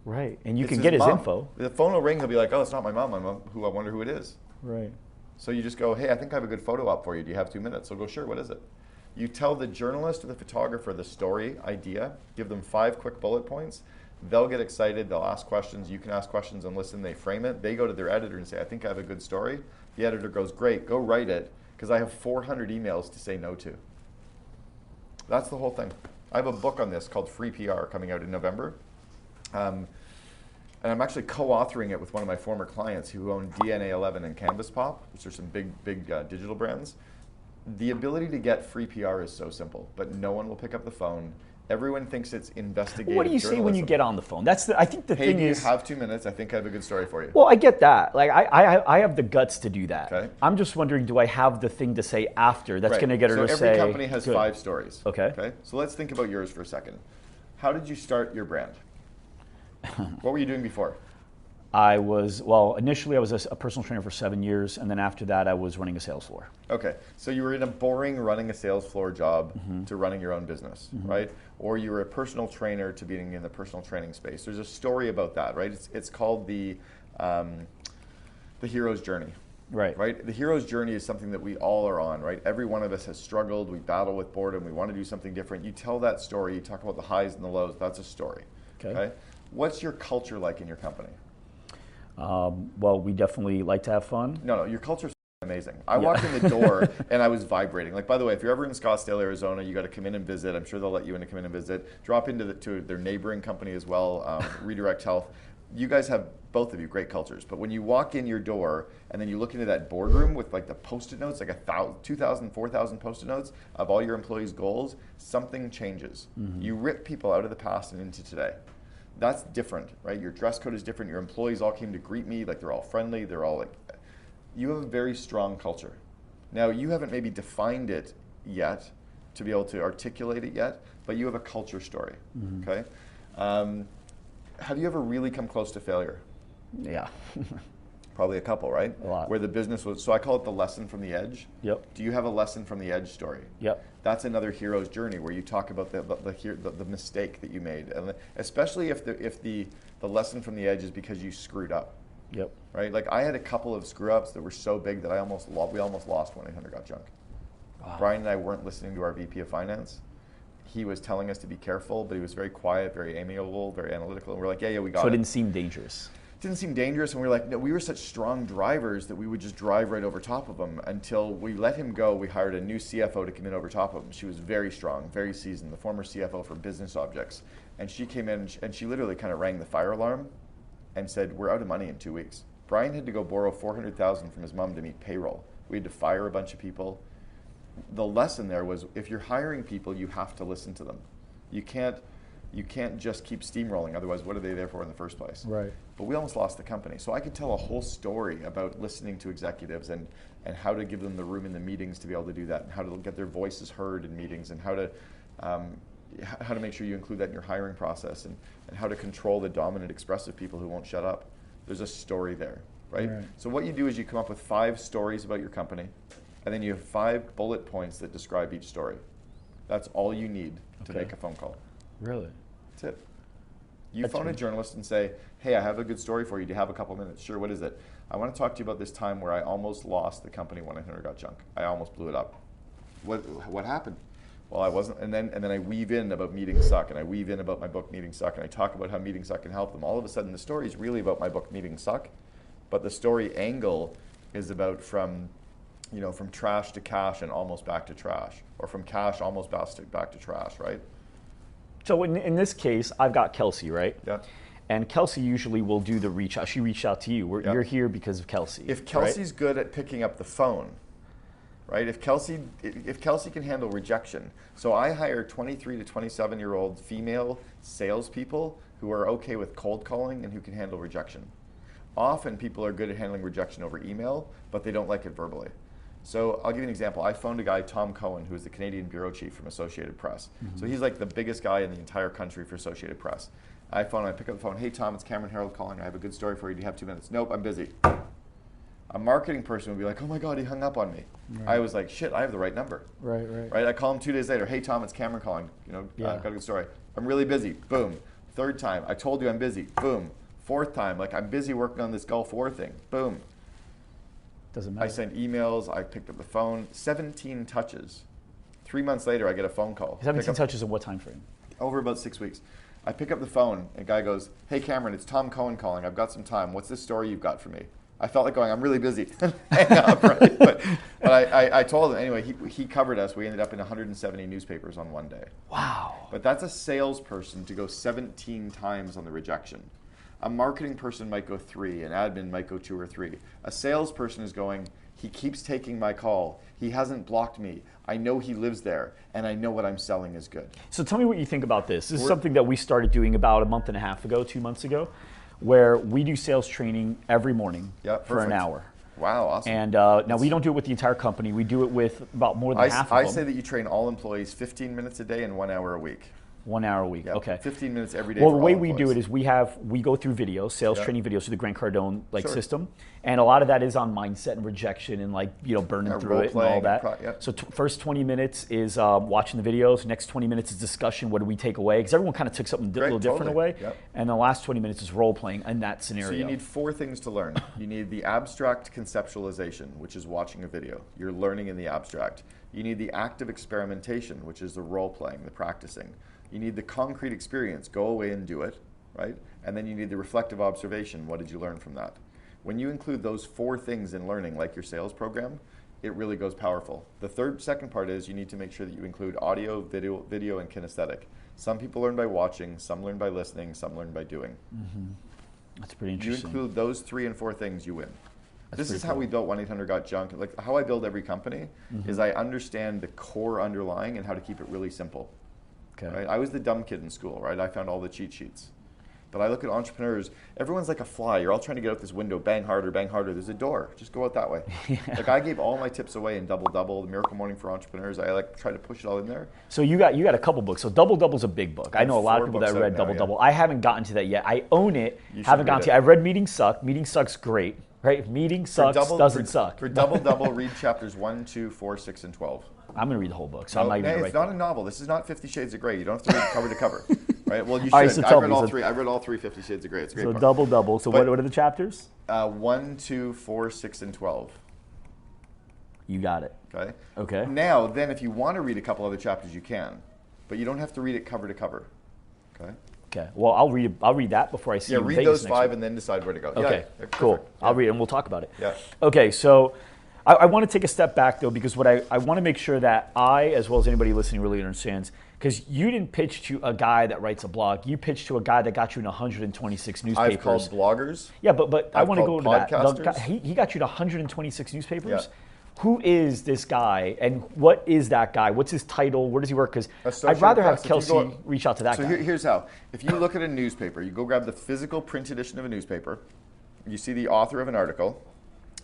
Right. And you It's can get his mom. info. The phone will ring, he'll be like, "Oh, it's not my mom, who I wonder who it is." Right. So you just go, "Hey, I think I have a good photo op for you. Do you have 2 minutes?" He'll go, "Sure, what is it?" You tell the journalist or the photographer the story idea, give them 5 quick bullet points. They'll get excited, they'll ask questions, you can ask questions and listen, they frame it. They go to their editor and say, "I think I have a good story." The editor goes, "Great, go write it, because I have 400 emails to say no to." That's the whole thing. I have a book on this called Free PR coming out in November. And I'm actually co-authoring it with one of my former clients who own DNA 11 and Canvas Pop, which are some big digital brands. The ability to get free PR is so simple, but no one will pick up the phone. Everyone thinks it's investigative What do you say when you journalism. get on the phone? I think the "Hey, thing do you is. have 2 minutes? I think I have a good story for you." Well, I get that. Like I have the guts to do that. Okay. I'm just wondering, do I have the thing to say after that's Right. going to get her so to every say? company has good. 5 stories. Okay. So let's think about yours for a second. How did you start your brand? What were you doing before? Initially I was a personal trainer for 7 years, and then after that I was running a sales floor. Okay, so you were in a boring running a sales floor job to running your own business, right? Or you were a personal trainer to being in the personal training space. There's a story about that, right? It's called the hero's journey. Right? The hero's journey is something that we all are on, right? Every one of us has struggled, we battle with boredom, we want to do something different. You tell that story, you talk about the highs and the lows, that's a story. Okay. What's your culture like in your company? We definitely like to have fun. No, your culture's amazing. I walked in the door and I was vibrating. Like, by the way, if you're ever in Scottsdale, Arizona, you got to come in and visit. I'm sure they'll let you in to come in and visit. Drop into to their neighboring company as well, Redirect Health. You guys have, both of you, great cultures. But when you walk in your door and then you look into that boardroom with like the Post-it notes, like 2,000, 4,000 Post-it notes of all your employees' goals, something changes. You rip people out of the past and into today. That's different, right? Your dress code is different. Your employees all came to greet me, like they're all friendly. They're all like, you have a very strong culture. Now, you haven't maybe defined it yet to be able to articulate it yet, but you have a culture story, okay? Have you ever really come close to failure? Yeah. Probably a couple, right? A lot. Where the business was, so I call it the lesson from the edge. Yep. Do you have a lesson from the edge story? Yep. That's another hero's journey where you talk about the mistake that you made, and especially if the lesson from the edge is because you screwed up. Yep. Right? Like I had a couple of screw ups that were so big that we almost lost 1-800-GOT-JUNK. Wow. Brian and I weren't listening to our VP of Finance. He was telling us to be careful, but he was very quiet, very amiable, very analytical, and we're like, yeah, we got it. So it didn't seem dangerous. Didn't seem dangerous, and we were like, no, we were such strong drivers that we would just drive right over top of him until we let him go. We hired a new CFO to come in over top of him. She was very strong, very seasoned, the former CFO for Business Objects. And she came in and she literally kind of rang the fire alarm and said, we're out of money in 2 weeks. Brian had to go borrow $400,000 from his mom to meet payroll. We had to fire a bunch of people. The lesson there was if you're hiring people, you have to listen to them. You can't just keep steamrolling, otherwise what are they there for in the first place? Right. But we almost lost the company. So I could tell a whole story about listening to executives and how to give them the room in the meetings to be able to do that, and how to get their voices heard in meetings, and how to make sure you include that in your hiring process, and how to control the dominant expressive people who won't shut up. There's a story there, right? So what you do is you come up with 5 stories about your company, and then you have 5 bullet points that describe each story. That's all you need to make a phone call. Really? That's it. You phone a journalist and say, hey, I have a good story for you. Do you have a couple minutes? Sure, what is it? I want to talk to you about this time where I almost lost the company 1-800-GOT-JUNK. I almost blew it up. What happened? Well, I wasn't, and then I weave in about meetings suck, and I weave in about my book Meetings Suck, and I talk about how meetings suck can help them. All of a sudden, the story is really about my book Meetings Suck, but the story angle is about from trash to cash and almost back to trash, or from cash almost back to trash, right? So in this case, I've got Kelsey, right? Yeah. And Kelsey usually will do the reach out. She reached out to you. You're here because of Kelsey. If Kelsey's good at picking up the phone, right? If Kelsey can handle rejection. So I hire 23 to 27-year-old female salespeople who are okay with cold calling and who can handle rejection. Often people are good at handling rejection over email, but they don't like it verbally. So I'll give you an example. I phoned a guy, Tom Cohen, who is the Canadian bureau chief from Associated Press. So he's like the biggest guy in the entire country for Associated Press. I pick up the phone. Hey, Tom, it's Cameron Herold calling. I have a good story for you. Do you have 2 minutes? Nope, I'm busy. A marketing person would be like, oh my God, he hung up on me. Right. I was like, shit, I have the right number. Right. I call him 2 days later. Hey, Tom, it's Cameron calling. I've got a good story. I'm really busy. Boom. 3rd time, I told you I'm busy. Boom. 4th time, like I'm busy working on this Gulf War thing. Boom. Doesn't matter. I sent emails, I picked up the phone, 17 touches. 3 months later, I get a phone call. 17 touches in what time frame? Over about 6 weeks. I pick up the phone, and a guy goes, hey Cameron, it's Tom Cohen calling. I've got some time. What's this story you've got for me? I felt like going, I'm really busy. Hang up, right? But I told him, anyway, he covered us. We ended up in 170 newspapers on one day. Wow. But that's a salesperson to go 17 times on the rejection. A marketing person might go 3, an admin might go 2 or 3. A salesperson is going, he keeps taking my call. He hasn't blocked me. I know he lives there, and I know what I'm selling is good. So tell me what you think about this. This is something that we started doing about a month and a half ago, 2 months ago, where we do sales training every morning for an hour. Wow, awesome. And now we don't do it with the entire company. We do it with about more than half of them. I say that you train all employees 15 minutes a day and 1 hour a week. 1 hour a week, okay. 15 minutes every day. Well, the way we do it is we go through videos, sales training videos through the Grant Cardone system, and a lot of that is on mindset and rejection and burning through it and all that. So first 20 minutes is watching the videos. Next 20 minutes is discussion. What do we take away? Because everyone kind of took something a little different away. And the last 20 minutes is role playing in that scenario. So you need 4 things to learn. You need the abstract conceptualization, which is watching a video. You're learning in the abstract. You need the active experimentation, which is the role playing, the practicing. You need the concrete experience, go away and do it, right? And then you need the reflective observation, what did you learn from that? When you include those 4 things in learning, like your sales program, it really goes powerful. The second part is you need to make sure that you include audio, video, and kinesthetic. Some people learn by watching, some learn by listening, some learn by doing. Mm-hmm. That's pretty interesting. You include those 3 and 4 things, you win. This is how we built 1-800-GOT-JUNK. Like how I build every company is I understand the core underlying and how to keep it really simple. Okay. Right? I was the dumb kid in school, right? I found all the cheat sheets. But I look at entrepreneurs, everyone's like a fly. You're all trying to get out this window, bang harder, bang harder. There's a door. Just go out that way. Like I gave all my tips away in Double Double, the Miracle Morning for Entrepreneurs. I like try to push it all in there. So you got a couple books. So Double Double's a big book. I know a lot of people that read Double Double. I haven't gotten to that yet. I own it. Haven't gotten to it. I've read Meeting Suck. Meeting Suck's great. Right? Meeting sucks, doesn't suck. For Double Double, read chapters 1, 2, 4, 6, and 12. I'm going to read the whole book, so I'm not even going to write It's not a novel. This is not 50 Shades of Grey. You don't have to read cover to cover. Right? Well, you should. All right, so I read all three 50 Shades of Grey. It's a great book. So Double Double. So what are the chapters? 1, 2, 4, 6, and 12. You got it. Okay? Okay. Now, then, if you want to read a couple other chapters, you can. But you don't have to read it cover to cover. Okay? Okay. Well, I'll read that before I see you in read Vegas those 5 week. and then decide where to go. Okay, yeah, cool. I'll read it and we'll talk about it. Yeah. Okay, so I want to take a step back though, because what I want to make sure that I, as well as anybody listening, really understands, because you didn't pitch to a guy that writes a blog. You pitched to a guy that got you in 126 newspapers. I've called bloggers. Yeah, but I want to go into that. He got you to 126 newspapers. Yeah. Who is this guy, and what is that guy? What's his title? Where does he work? Because I'd rather have Kelsey reach out to that guy. So here's how. If you look at a newspaper, you go grab the physical print edition of a newspaper, you see the author of an article.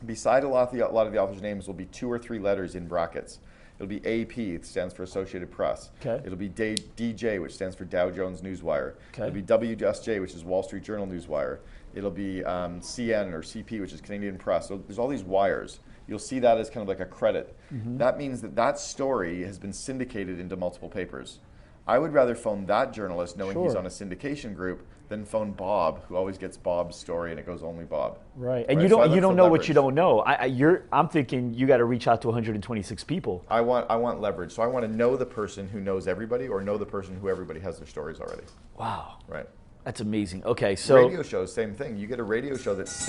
Beside a lot of the author's names will be 2 or 3 letters in brackets. It'll be AP, it stands for Associated Press. Okay. It'll be DJ, which stands for Dow Jones Newswire. Okay. It'll be WSJ, which is Wall Street Journal Newswire. It'll be CN or CP, which is Canadian Press. So there's all these wires. You'll see that as kind of like a credit. Mm-hmm. That means that story has been syndicated into multiple papers. I would rather phone that journalist knowing he's on a syndication group than phone Bob, who always gets Bob's story and it goes only Bob. Right. And you don't know what you don't know. I'm thinking you got to reach out to 126 people. I want leverage. So I want to know the person who knows everybody or know the person who everybody has their stories already. Wow. Right. That's amazing. Okay, so radio shows, same thing. You get a radio show that's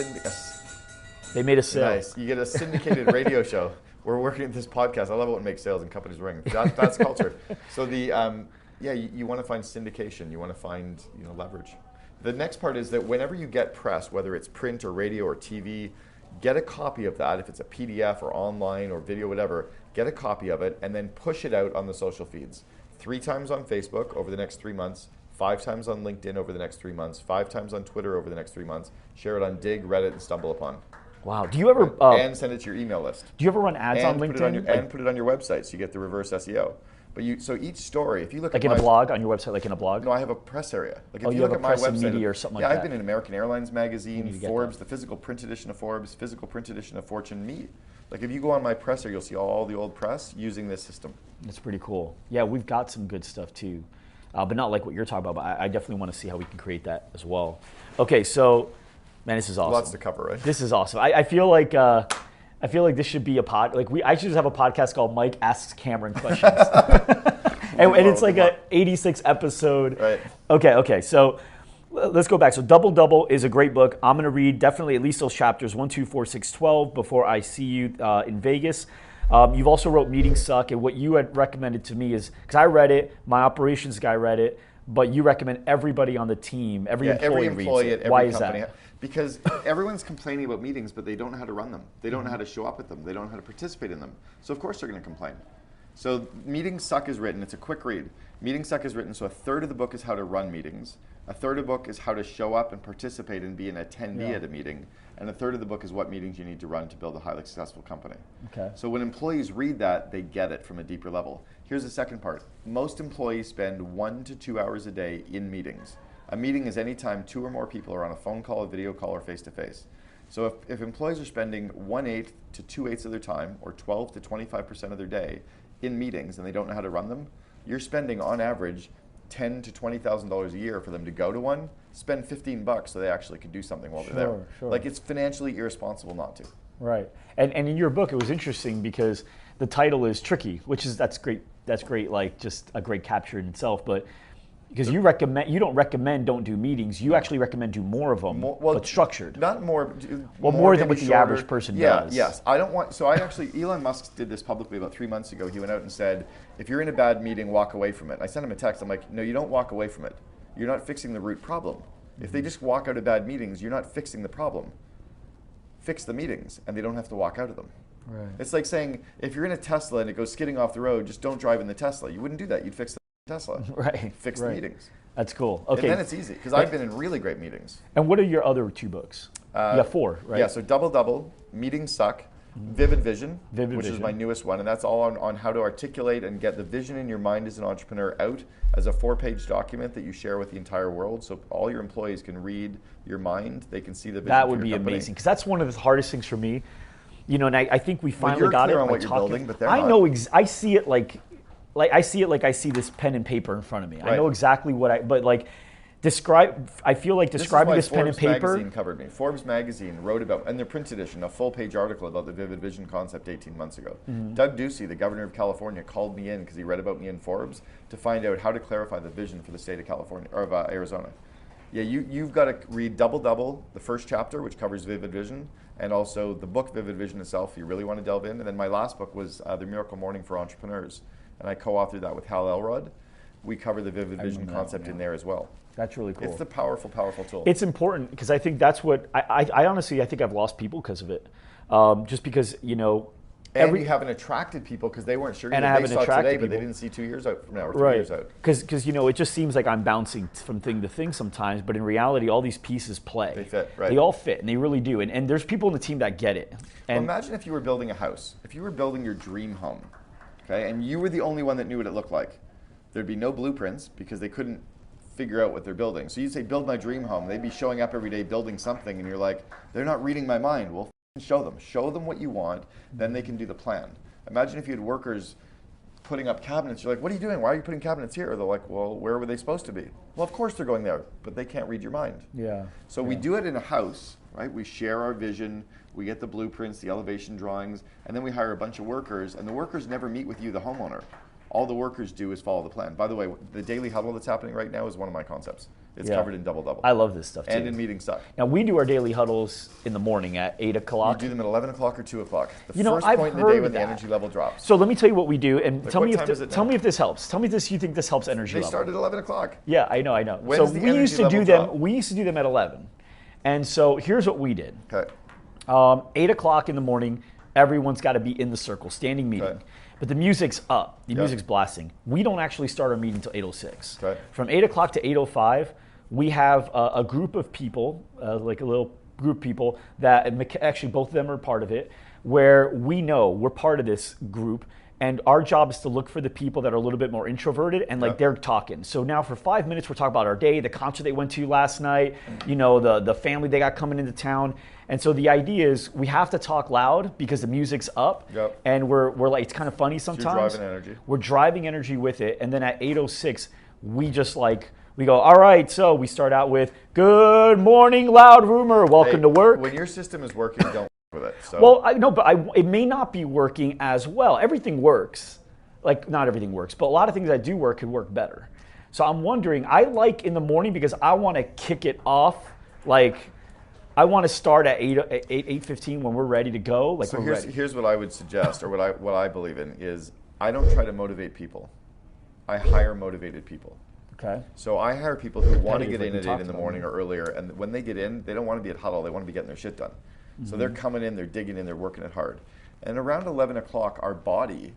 they made a sale. Nice. You get a syndicated radio show. We're working at this podcast. I love it when it makes sales and companies ring. That's culture. So you want to find syndication. You want to find leverage. The next part is that whenever you get press, whether it's print or radio or TV, get a copy of that. If it's a PDF or online or video, whatever, get a copy of it and then push it out on the social feeds. 3 times on Facebook over the next 3 months. 5 times on LinkedIn over the next 3 months. 5 times on Twitter over the next 3 months. Share it on Dig, Reddit, and StumbleUpon. Wow. Do you ever and send it to your email list? Do you ever run ads on LinkedIn? And put it on your website so you get the reverse SEO. But so each story, if you look like at in a blog on your website, like in a blog. No, I have a press area. Like if you look at my website, media or something like that. Yeah, I've been in American Airlines magazine, Forbes, the physical print edition of Forbes, physical print edition of Fortune, me. Like if you go on my press area, you'll see all the old press using this system. That's pretty cool. Yeah, we've got some good stuff too, but not like what you're talking about. But I definitely want to see how we can create that as well. Okay, so man, this is awesome. Lots to cover, right? This is awesome. I feel like this should be a pod. I should just have a podcast called Mike Asks Cameron Questions. and it's like a 86 episode. Right. Okay. So let's go back. So Double Double is a great book. I'm going to read definitely at least those chapters 1, 2, 4, 6, 12 before I see you in Vegas. You've also wrote Meeting Suck, and what you had recommended to me is, because I read it, my operations guy read it, but you recommend everybody on the team, every employee reads it. At every Why company. Is that? Because everyone's complaining about meetings, but they don't know how to run them. They don't know how to show up at them. They don't know how to participate in them. So of course they're going to complain. So Meeting Suck is written. It's a quick read. Meeting Suck is written, so a third of the book is how to run meetings. A third of the book is how to show up and participate and be an attendee at a meeting. And a third of the book is what meetings you need to run to build a highly successful company. Okay. So when employees read that, they get it from a deeper level. Here's the second part. Most employees spend 1 to 2 hours a day in meetings. A meeting is any time 2 or more people are on a phone call, a video call, or face-to-face. So if employees are spending 1/8 to 2/8 of their time, or 12 to 25% of their day, in meetings and they don't know how to run them, you're spending on average $10,000 to $20,000 a year for them to go to one. Spend $15 so they actually can do something while they're there. Sure. Like it's financially irresponsible not to. Right. And in your book, it was interesting because the title is tricky, that's great. That's great. Like just a great capture in itself, but. Because you don't recommend don't do meetings. You actually recommend do more of them, but structured. Not more. More than what the average person does. Yes. I don't want. So I actually, Elon Musk did this publicly about 3 months ago. He went out and said, if you're in a bad meeting, walk away from it. I sent him a text. I'm like, no, you don't walk away from it. You're not fixing the root problem. If they just walk out of bad meetings, you're not fixing the problem. Fix the meetings, and they don't have to walk out of them. Right. It's like saying, if you're in a Tesla and it goes skidding off the road, just don't drive in the Tesla. You wouldn't do that. You'd fix Tesla. Right. Fix the meetings. That's cool. Okay. And then it's easy, because I've been in really great meetings. And what are your other 2 books? You have 4, right? Yeah, so Double, Meetings Suck, Vivid Vision, Vivid which Vision. is my newest one, and that's all on how to articulate and get the vision in your mind as an entrepreneur out as a 4-page document that you share with the entire world, so all your employees can read your mind, they can see the vision. That would be amazing, because that's one of the hardest things for me. You know, and I think we finally got it. You're clear on by what you're talking. building, but they're I not. know. I see it like I see it like I see this pen and paper in front of me. Right. I know exactly what but like. I feel like describing this pen and paper. Forbes magazine covered me. Forbes magazine wrote about, and their print edition, a full-page article about the Vivid Vision concept 18 months ago. Doug Ducey, the governor of California, called me in because he read about me in Forbes to find out how to clarify the vision for the state of California or of Arizona. Yeah, you've got to read Double, the first chapter, which covers Vivid Vision, and also the book Vivid Vision itself, if you really want to delve in. And then my last book was The Miracle Morning for Entrepreneurs, and I co-authored that with Hal Elrod. We cover the Vivid Vision concept in there as well. That's really cool. It's the powerful tool. It's important because I think that's what I honestly I think I've lost people because of it. Just because and you haven't attracted people because they weren't sure. And they I haven't saw attracted today, but people. they didn't see 2 years out from now or 3 years out. Because it just seems like I'm bouncing from thing to thing sometimes, but in reality, all these pieces play. They fit, right? They all fit, and they really do. And there's people on the team that get it. And Well, imagine if you were building a house, if you were building your dream home, okay, and you were the only one that knew what it looked like. There'd be no blueprints because they couldn't figure out what they're building. So you'd say, build my dream home. They'd be showing up every day building something, and you're like, they're not reading my mind. Well, show them. Show them what you want, then they can do the plan. Imagine if you had workers putting up cabinets. You're like, what are you doing? Why are you putting cabinets here? They're like, well, where were they supposed to be? Well, of course they're going there, but they can't read your mind. Yeah. So we do it in a house, right? We share our vision, we get the blueprints, the elevation drawings, and then we hire a bunch of workers, and the workers never meet with you, the homeowner. All the workers do is follow the plan. By the way, the daily huddle that's happening right now is one of my concepts. It's covered in Double. I love this stuff too. And in Meetings Suck. Now we do our daily huddles in the morning at 8 You o'clock. do them at 11 o'clock or 2 o'clock. The You know, first I've point in the day heard when the that. energy level drops. So let me tell you what we do, and Like, tell what me time is it tell now? me if this helps. Tell me if you think this helps energy They level. start at 11 o'clock. Yeah, I know. When So does the we energy used to level do drop? them. We used to do them at 11, and so here's what we did. Okay. 8 o'clock in the morning, everyone's got to be in the circle, standing meeting. Okay. But the music's up. The Yeah. music's blasting. We don't actually start our meeting until 8:06. Okay. From 8 o'clock to 8:05, we have a group of people, like a little group of people that actually both of them are part of it, where we know we're part of this group. And our job is to look for the people that are a little bit more introverted and like they're talking. So now for 5 minutes, we're talking about our day, the concert they went to last night, the family they got coming into town. And so the idea is we have to talk loud because the music's up. Yep. And we're like, it's kind of funny sometimes. driving energy. We're driving energy with it. And then at 8:06, we just we go, all right, so we start out with, good morning, loud rumor, welcome to work. When your system is working, don't with it. So. Well, I know, but it may not be working as well. Everything works. Like, not everything works, but a lot of things that do work could work better. So I'm wondering, I like in the morning because I want to kick it off. Like, I want to start at 8:15 when we're ready to go. Like, So we're ready. here's what I would suggest, or what I believe in, is I don't try to motivate people. I hire motivated people. Okay. So I hire people who want to Competitive, get like in we at 8 talked in the about. morning or earlier, and when they get in, they don't want to be at huddle, they want to be getting their shit done. So they're coming in, they're digging in, they're working it hard. And around 11 o'clock, our body,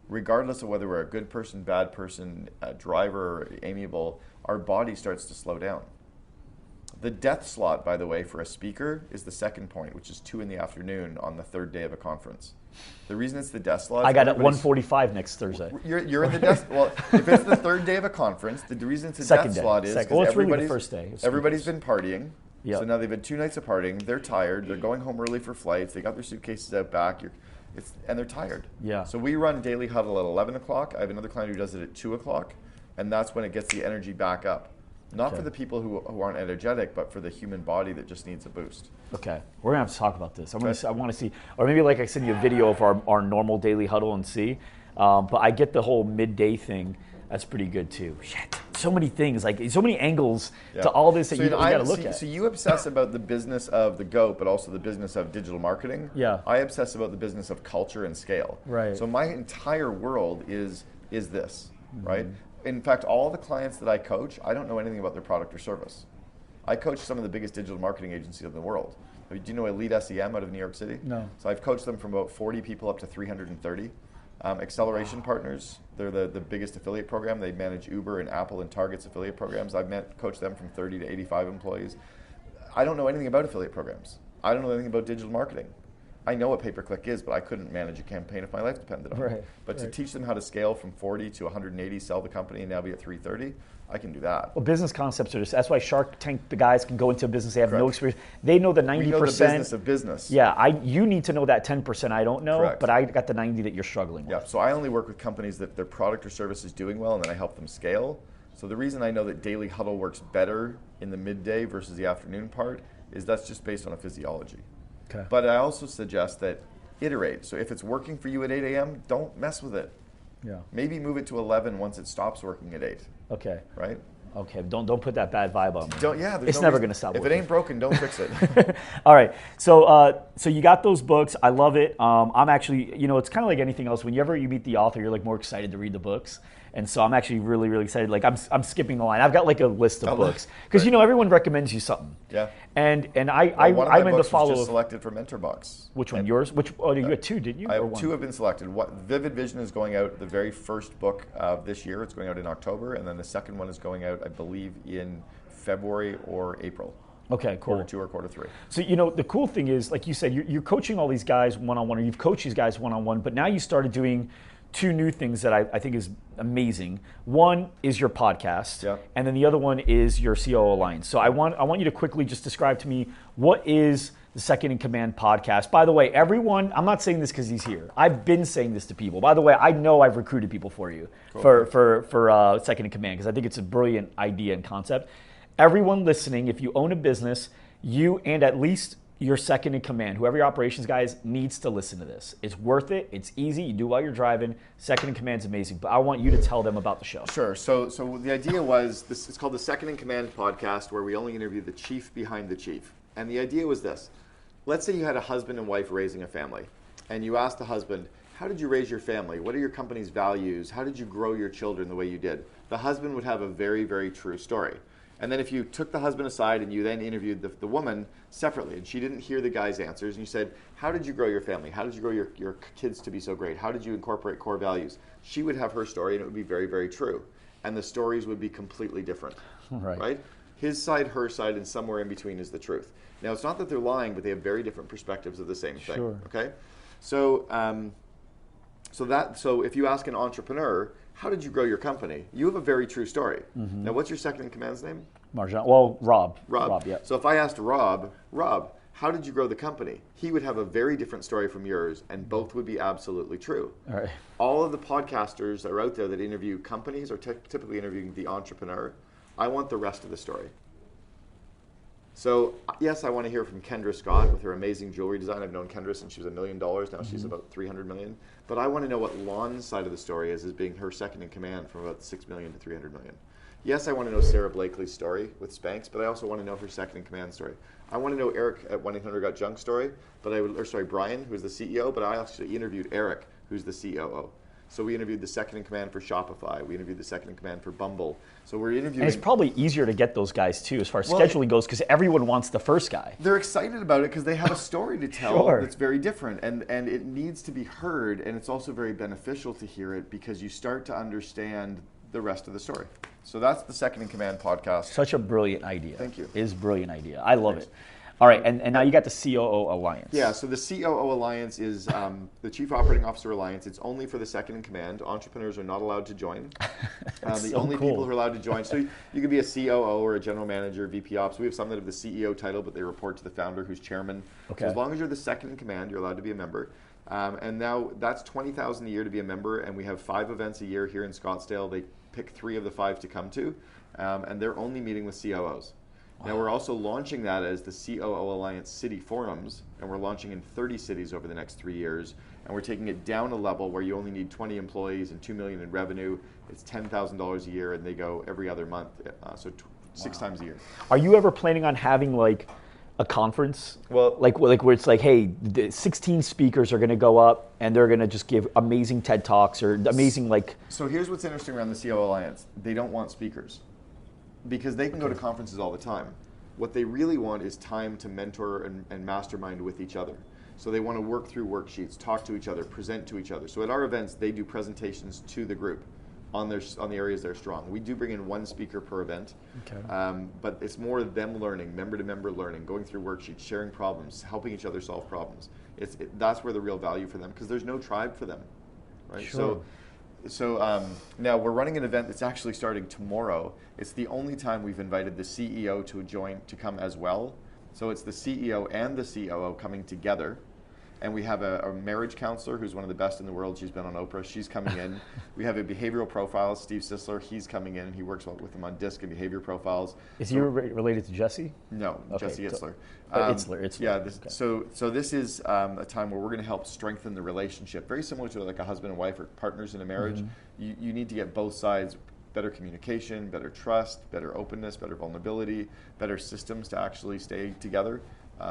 regardless of whether we're a good person, bad person, a driver, amiable, our body starts to slow down. The death slot, by the way, for a speaker is the second point, which is 2 in the afternoon on the third day of a conference. The reason it's the death slot. I got it at everybody's- 1:45 next Thursday. You're in the death. Well, if it's the third day of a conference, the reason it's a Second death day. slot is Second. Well, it's really the everybody's first day of everybody's been partying. Yep. So now they've had 2 nights of partying. They're tired. They're going home early for flights. They got their suitcases out back. And they're tired. Yeah. So we run daily huddle at 11 o'clock. I have another client who does it at 2 o'clock, and that's when it gets the energy back up. Not for the people who aren't energetic, but for the human body that just needs a boost. Okay, we're gonna have to talk about this. I want to see, or maybe like I send you a video of our normal daily huddle and see. But I get the whole midday thing. That's pretty good too. Shit, so many things, like so many angles to all this that you got to look at. So you obsess about the business of the GO A.T, but also the business of digital marketing. Yeah. I obsess about the business of culture and scale. Right. So my entire world is this, right? In fact, all the clients that I coach, I don't know anything about their product or service. I coach some of the biggest digital marketing agencies in the world. Do you know Elite SEM out of New York City? No. So I've coached them from about 40 people up to 330. Acceleration Partners, they're the biggest affiliate program. They manage Uber and Apple and Target's affiliate programs. I've coached them from 30 to 85 employees. I don't know anything about affiliate programs. I don't know anything about digital marketing. I know what pay-per-click is, but I couldn't manage a campaign if my life depended on it. But to teach them how to scale from 40 to 180, sell the company, and now be at 330, I can do that. Well, business concepts are just, that's why Shark Tank, the guys can go into a business, they have no experience. They know the 90%. We know the business of business. Yeah, you need to know that 10% I don't know, but I got the 90 that you're struggling with. Yeah, so I only work with companies that their product or service is doing well, and then I help them scale. So the reason I know that daily huddle works better in the midday versus the afternoon part is that's just based on a physiology. Okay. But I also suggest that iterate. So if it's working for you at 8 a.m., don't mess with it. Yeah. Maybe move it to 11 once it stops working at 8. Okay. Right? Okay, don't put that bad vibe on me. It's no never reason. going to stop. If it ain't broken, don't fix it. All right, so you got those books. I love it. I'm actually, it's kind of like anything else. Whenever you meet the author, you're like more excited to read the books. And so I'm actually really, really excited. Like I'm skipping the line. I've got like a list of books because everyone recommends you something. Yeah. And one of my I'm in the books follow. Was just selected for Mentor Box. Which one? Yours? You had 2, didn't you? I have 2 have been selected. Vivid Vision is going out, the very first book of this year. It's going out in October, and then the second one is going out, I believe, in February or April. Okay, cool. Quarter 2 or quarter 3. So, the cool thing is, like you said, you're coaching all these guys one-on-one, or you've coached these guys one-on-one, but now you started doing 2 new things that I think is amazing. One is your podcast, and then the other one is your COO Alliance. So I want you to quickly just describe to me, what is the Second in Command podcast? By the way, everyone, I'm not saying this because he's here. I've been saying this to people. By the way, I know I've recruited people for you for Second in Command because I think it's a brilliant idea and concept. Everyone listening, if you own a business, you and at least your second in command, whoever your operations guy is, needs to listen to this. It's worth it. It's easy. You do while you're driving. Second in command is amazing. But I want you to tell them about the show. Sure. So the idea was this. It's called the Second in Command podcast, where we only interview the chief behind the chief. And the idea was this: let's say you had a husband and wife raising a family, and you asked the husband, "How did you raise your family? What are your company's values? How did you grow your children the way you did?" The husband would have a very, very true story. And then if you took the husband aside and you then interviewed the woman separately, and she didn't hear the guy's answers, and you said, "How did you grow your family? How did you grow your kids to be so great? How did you incorporate core values?" She would have her story, and it would be very, very true. And the stories would be completely different. Right? His side, her side, and somewhere in between is the truth. Now, it's not that they're lying, but they have very different perspectives of the same thing. Sure. Okay? So if you ask an entrepreneur, "How did you grow your company?" You have a very true story. Mm-hmm. Now, what's your second in command's name? Marjan. Well, Rob. Rob, yeah. So if I asked Rob, how did you grow the company? He would have a very different story from yours, and both would be absolutely true. All right. All of the podcasters that are out there that interview companies are typically interviewing the entrepreneur. I want the rest of the story. So yes, I want to hear from Kendra Scott with her amazing jewelry design. I've known Kendra since she was $1 million. Now she's about 300 million. But I want to know what Lon's side of the story is as being her second in command from about 6 million to 300 million. Yes, I want to know Sarah Blakely's story with Spanx, but I also want to know her second in command story. I want to know Eric at 1-800-GOT-JUNK story, Brian, who's the CEO, but I actually interviewed Eric, who's the COO. So we interviewed the second in command for Shopify. We interviewed the second in command for Bumble. So we're interviewing. And it's probably easier to get those guys too, as far as scheduling goes, because everyone wants the first guy. They're excited about it because they have a story to tell that's very different, and it needs to be heard, and it's also very beneficial to hear it because you start to understand the rest of the story. So that's the Second in Command podcast. Such a brilliant idea. Thank you. It is a brilliant idea. I love it. All right, and now you got the COO Alliance. Yeah, so the COO Alliance is the Chief Operating Officer Alliance. It's only for the second in command. Entrepreneurs are not allowed to join. The only people who are allowed to join. So you could be a COO or a general manager, VP Ops. We have some that have the CEO title, but they report to the founder, who's chairman. Okay. So as long as you're the second in command, you're allowed to be a member. And now that's $20,000 a year to be a member, and we have 5 events a year here in Scottsdale. They pick 3 of the 5 to come to, and they're only meeting with COOs. Wow. Now we're also launching that as the COO Alliance City Forums, and we're launching in 30 cities over the next 3 years, and we're taking it down a level where you only need 20 employees and $2 million in revenue. It's $10,000 a year, and they go every other month, so 6 times a year. Are you ever planning on having like a conference? Well, like where it's like, hey, 16 speakers are going to go up and they're going to just give amazing TED Talks or amazing like. So here's what's interesting around the COO Alliance. They don't want speakers because they can go to conferences all the time. What they really want is time to mentor and mastermind with each other. So they want to work through worksheets, talk to each other, present to each other. So at our events, they do presentations to the group on the areas they're strong. We do bring in one speaker per event, but it's more them learning, member-to-member learning, going through worksheets, sharing problems, helping each other solve problems. That's where the real value for them, because there's no tribe for them, right? Sure. So now we're running an event that's actually starting tomorrow. It's the only time we've invited the CEO to come as well. So it's the CEO and the COO coming together. And we have a marriage counselor who's one of the best in the world. She's been on Oprah. She's coming in. We have a behavioral profile, Steve Sisler. He's coming in. He works with them on DISC and behavior profiles. Is he related to Jesse? No, okay, Jesse Itzler. Itzler. Yeah. So this is a time where we're going to help strengthen the relationship. Very similar to like a husband and wife or partners in a marriage. You need to get both sides better communication, better trust, better openness, better vulnerability, better systems to actually stay together.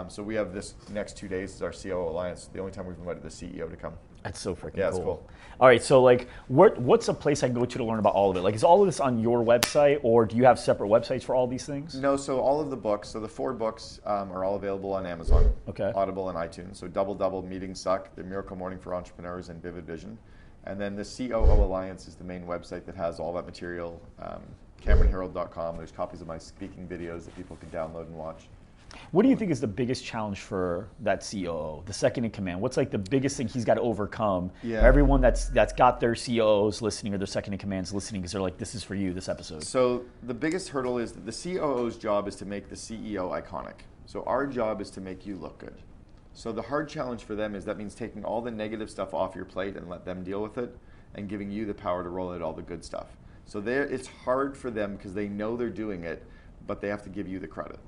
So we have this next 2 days as our COO Alliance, the only time we've invited the CEO to come. That's so freaking cool. Yeah, it's cool. All right, so like, what's a place I can go to learn about all of it? Like, is all of this on your website, or do you have separate websites for all these things? No, so all of the books, so the 4 books are all available on Amazon, Audible, and iTunes. So Double Double, Meetings Suck, The Miracle Morning for Entrepreneurs, and Vivid Vision. And then the COO Alliance is the main website that has all that material. CameronHerold.com. There's copies of my speaking videos that people can download and watch. What do you think is the biggest challenge for that COO, the second in command? What's like the biggest thing he's got to overcome? Yeah. Everyone that's got their COOs listening or their second in commands listening, because they're like, this is for you, this episode. So the biggest hurdle is that the COO's job is to make the CEO iconic. So our job is to make you look good. So the hard challenge for them is that means taking all the negative stuff off your plate and let them deal with it, and giving you the power to roll out all the good stuff. So it's hard for them because they know they're doing it, but they have to give you the credit.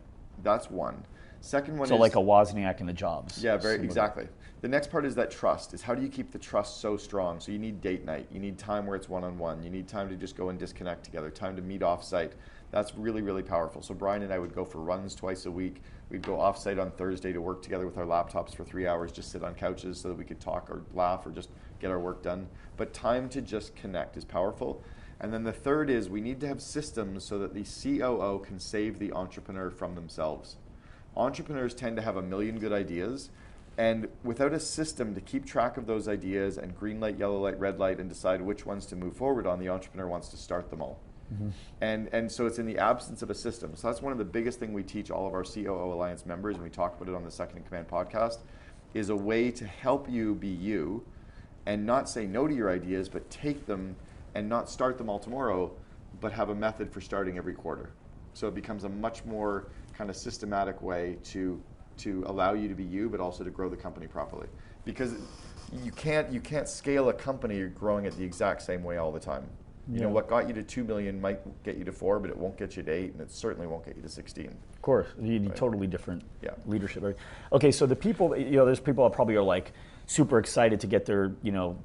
That's one. Second one is... So like a Wozniak in the Jobs. Yeah, exactly. The next part is that trust, is how do you keep the trust so strong? So you need date night. You need time where it's one-on-one. You need time to just go and disconnect together, time to meet off-site. That's really, really powerful. So Brian and I would go for runs twice a week. We'd go off-site on Thursday to work together with our laptops for 3 hours, just sit on couches so that we could talk or laugh or just get our work done. But time to just connect is powerful. And then the third is we need to have systems so that the COO can save the entrepreneur from themselves. Entrepreneurs tend to have a million good ideas, and without a system to keep track of those ideas and green light, yellow light, red light, and decide which ones to move forward on, the entrepreneur wants to start them all. And so it's in the absence of a system. So that's one of the biggest things we teach all of our COO Alliance members, and we talk about it on the Second in Command podcast, is a way to help you be you and not say no to your ideas, but take them and not start them all tomorrow, but have a method for starting every quarter. So it becomes a much more kind of systematic way to allow you to be you, but also to grow the company properly. Because you can't scale a company growing it the exact same way all the time. You know, what got you to 2 million might get you to 4, but it won't get you to 8, and it certainly won't get you to 16. Of course, you need totally different leadership. Right. Okay, so the people, there's people that probably are like super excited to get their,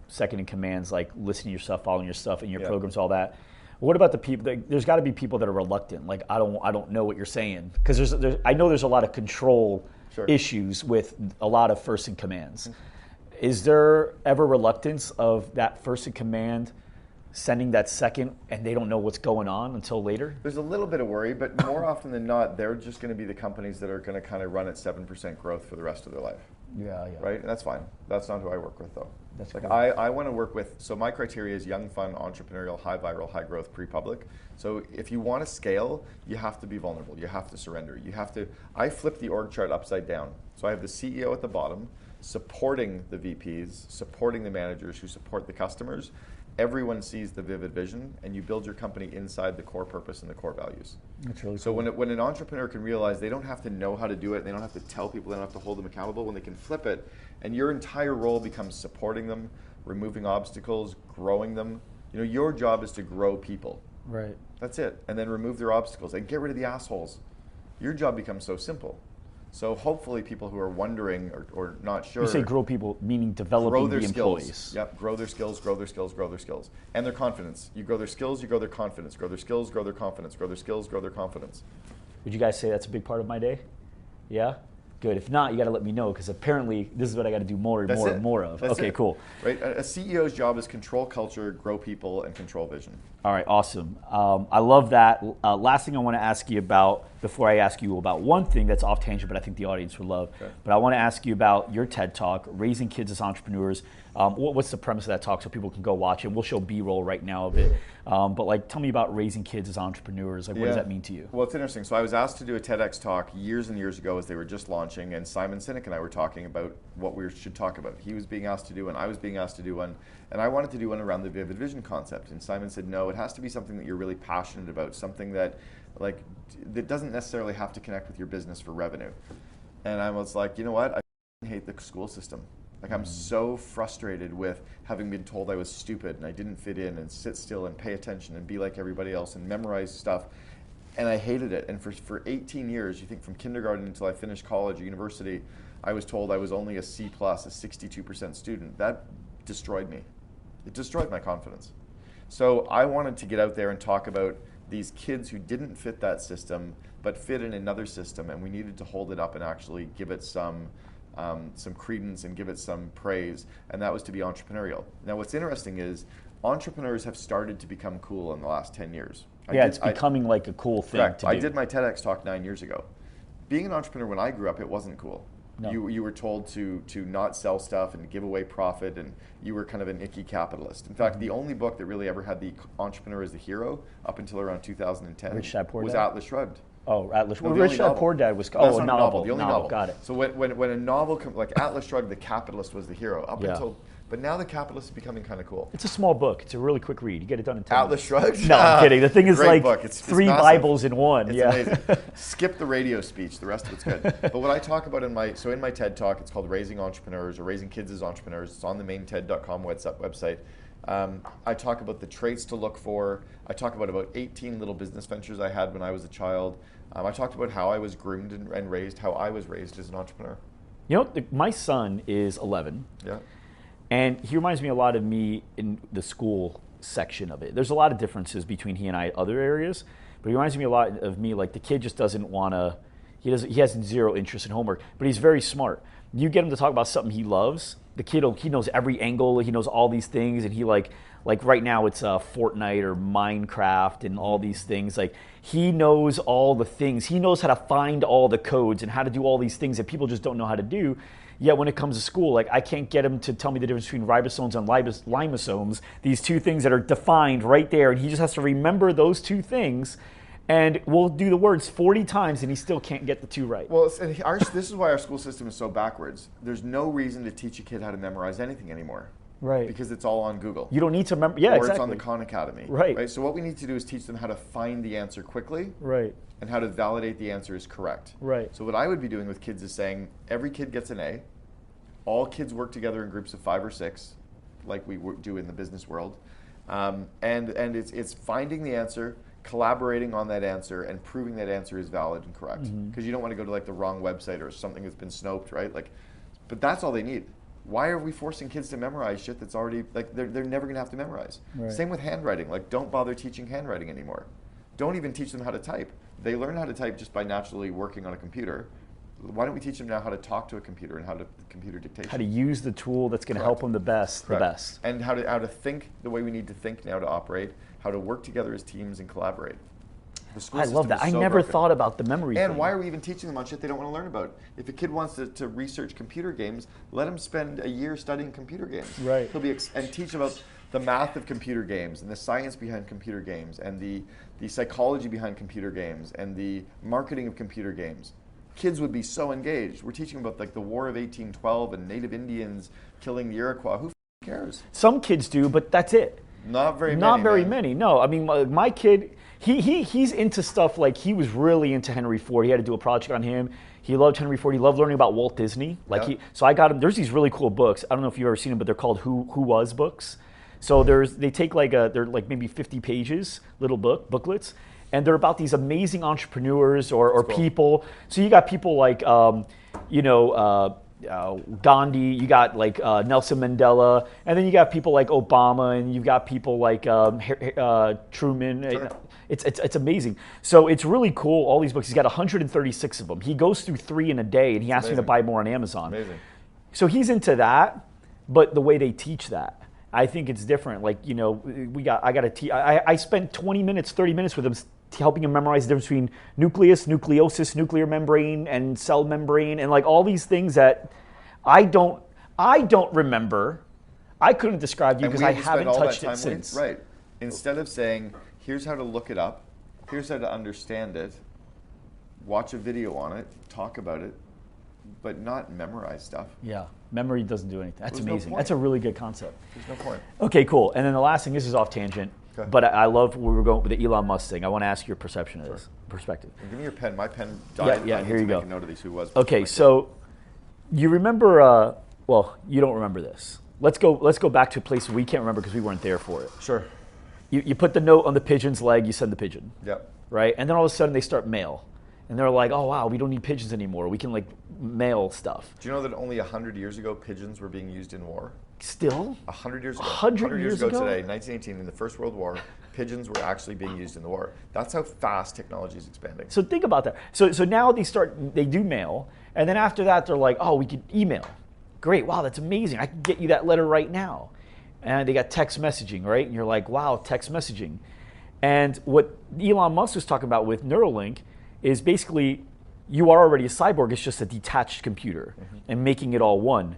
second in commands, like listening to your stuff, following your stuff, and your programs, all that. What about the people? There's got to be people that are reluctant. Like, I don't know what you're saying, because I know there's a lot of control issues with a lot of first in commands. Is there ever reluctance of that first in command sending that second, and they don't know what's going on until later? There's a little bit of worry, but more often than not, they're just going to be the companies that are going to kind of run at 7% growth for the rest of their life. Yeah. Right? And that's fine. That's not who I work with, though. That's like cool. I want to work with, so my criteria is young, fun, entrepreneurial, high viral, high growth, pre-public. So if you want to scale, you have to be vulnerable. You have to surrender. I flip the org chart upside down. So I have the CEO at the bottom, supporting the VPs, supporting the managers who support the customers. Everyone sees the vivid vision, and you build your company inside the core purpose and the core values. That's really so cool. when an entrepreneur can realize they don't have to know how to do it, they don't have to tell people, they don't have to hold them accountable, when they can flip it, and your entire role becomes supporting them, removing obstacles, growing them. Your job is to grow people. Right. That's it. And then remove their obstacles and get rid of the assholes. Your job becomes so simple. So hopefully people who are wondering or not sure. You say grow people, meaning developing the employees. Skills. Yep, grow their skills, grow their skills, grow their skills. And their confidence. You grow their skills, you grow their confidence. Grow their skills, grow their confidence. Grow their skills, grow their confidence. Would you guys say that's a big part of my day? Yeah? Good. If not, you got to let me know, because apparently this is what I got to do more of. That's okay, it. Cool. Right. A CEO's job is control culture, grow people, and control vision. All right, awesome. I love that. Last thing I want to ask you about before I ask you about one thing that's off tangent, but I think the audience would love. Okay. But I want to ask you about your TED Talk, Raising Kids as Entrepreneurs. What's the premise of that talk so people can go watch it? We'll show B-roll right now of it. But like, tell me about raising kids as entrepreneurs. Like, what does that mean to you? Well, it's interesting. So I was asked to do a TEDx talk years and years ago as they were just launching, and Simon Sinek and I were talking about what we should talk about. He was being asked to do one, I was being asked to do one, and I wanted to do one around the vivid vision concept. And Simon said, no, it has to be something that you're really passionate about, something that doesn't necessarily have to connect with your business for revenue. And I was like, you know what? I hate the school system. Like, I'm so frustrated with having been told I was stupid and I didn't fit in and sit still and pay attention and be like everybody else and memorize stuff. And I hated it. And for 18 years, you think from kindergarten until I finished college or university, I was told I was only a C+, a 62% student. That destroyed me. It destroyed my confidence. So I wanted to get out there and talk about these kids who didn't fit that system but fit in another system, and we needed to hold it up and actually give it some credence and give it some praise, and that was to be entrepreneurial. Now, what's interesting is entrepreneurs have started to become cool in the last 10 years. It's becoming like a cool thing to do. I did my TEDx talk 9 years ago. Being an entrepreneur when I grew up, it wasn't cool. No. You were told to not sell stuff and give away profit, and you were kind of an icky capitalist. In fact, the only book that really ever had the entrepreneur as the hero up until around 2010 was Atlas Shrugged. Oh, Atlas. Well, Rich Dad Poor Dad was a novel. The only novel. Got it. So when a novel like Atlas Shrugged, the capitalist was the hero until. But now the capitalist is becoming kind of cool. It's a small book. It's a really quick read. You get it done in 10 Atlas minutes. Shrugged? No, I'm kidding. The thing is like book. It's three massive. Bibles in one. It's amazing. Skip the radio speech. The rest of it's good. But what I talk about in my TED Talk, it's called Raising Entrepreneurs or Raising Kids as Entrepreneurs. It's on the main TED.com website. I talk about the traits to look for. I talk about 18 little business ventures I had when I was a child. I talked about how I was groomed and raised, how I was raised as an entrepreneur. You know, my son is 11. Yeah. And he reminds me a lot of me in the school section of it. There's a lot of differences between he and I other areas, but he reminds me a lot of me. Like, the kid just doesn't want to, he has zero interest in homework, but he's very smart. You get him to talk about something he loves, the kid, he knows every angle, he knows all these things, and he like right now it's Fortnite or Minecraft and all these things. Like, he knows all the things. He knows how to find all the codes and how to do all these things that people just don't know how to do. Yet when it comes to school, like, I can't get him to tell me the difference between ribosomes and liposomes, these two things that are defined right there, and he just has to remember those two things, and we'll do the words 40 times, and he still can't get the two right. Well, this is why our school system is so backwards. There's no reason to teach a kid how to memorize anything anymore. Right. Because it's all on Google. You don't need to remember. Yeah, or exactly. It's on the Khan Academy. Right. So what we need to do is teach them how to find the answer quickly. Right. And how to validate the answer is correct. Right. So what I would be doing with kids is saying, every kid gets an A. All kids work together in groups of 5 or 6, like we do in the business world. And it's finding the answer, collaborating on that answer, and proving that answer is valid and correct. Because you don't want to go to like the wrong website or something that's been snoped, right? But that's all they need. Why are we forcing kids to memorize shit that's already, they're never going to have to memorize? Right. Same with handwriting. Don't bother teaching handwriting anymore. Don't even teach them how to type. They learn how to type just by naturally working on a computer. Why don't we teach them now how to talk to a computer and how to computer dictation? How to use the tool that's going to help them the best. And how to think the way we need to think now to operate, how to work together as teams and collaborate. I love that. I never thought about the memory thing. And why are we even teaching them on shit they don't want to learn about? If a kid wants to research computer games, let him spend a year studying computer games. Right. And teach about the math of computer games and the science behind computer games and the psychology behind computer games and the marketing of computer games. Kids would be so engaged. We're teaching about the War of 1812 and Native Indians killing the Iroquois. Who cares? Some kids do, but that's it. Not very many. Not very many. No, I mean, my kid, he's into stuff like he was really into Henry Ford. He had to do a project on him. He loved Henry Ford. He loved learning about Walt Disney. So I got him. There's these really cool books. I don't know if you've ever seen them, but they're called Who Was books. So they take they're like maybe 50 pages, little booklets. And they're about these amazing entrepreneurs or people. So you got people like, Gandhi, you got like Nelson Mandela, and then you got people like Obama, and you've got people like Truman. Sure. It's amazing. So it's really cool, all these books. He's got 136 of them. He goes through 3 in a day, and he asks me to buy more on Amazon. Amazing. So he's into that, but the way they teach that, I think it's different. I spent 20 minutes, 30 minutes with him helping him memorize the difference between nucleus, nucleosis, nuclear membrane, and cell membrane, and like all these things that I don't remember. I couldn't describe to you because I haven't touched it since. Right. Instead of saying, here's how to look it up, here's how to understand it, watch a video on it, talk about it, but not memorize stuff. Yeah, memory doesn't do anything. That's There's no amazing. point. That's a really good concept. There's no point. Okay, cool. And then the last thing, this is off tangent, Okay. but I love where we're going with the Elon Musk thing. I want to ask your perception of this, perspective. Give me your pen. My pen died. Yeah, I need here to you make go. a note of these. Who was? Okay, so you remember, well, you don't remember this. Let's go back to a place we can't remember because we weren't there for it. Sure. You put the note on the pigeon's leg, you send the pigeon. Yep. Right? And then all of a sudden they start mail. And they're like, oh wow, we don't need pigeons anymore. We can like mail stuff. Do you know that only 100 years ago pigeons were being used in war? Still? 100 years ago. 100 years ago today, 1918, in the First World War, pigeons were actually being used in the war. That's how fast technology is expanding. So think about that. So now they do mail, and then after that they're like, oh, we could email. Great, wow, that's amazing. I can get you that letter right now. And they got text messaging, right? And you're like, wow, text messaging. And what Elon Musk was talking about with Neuralink is basically you are already a cyborg, it's just a detached computer and making it all one.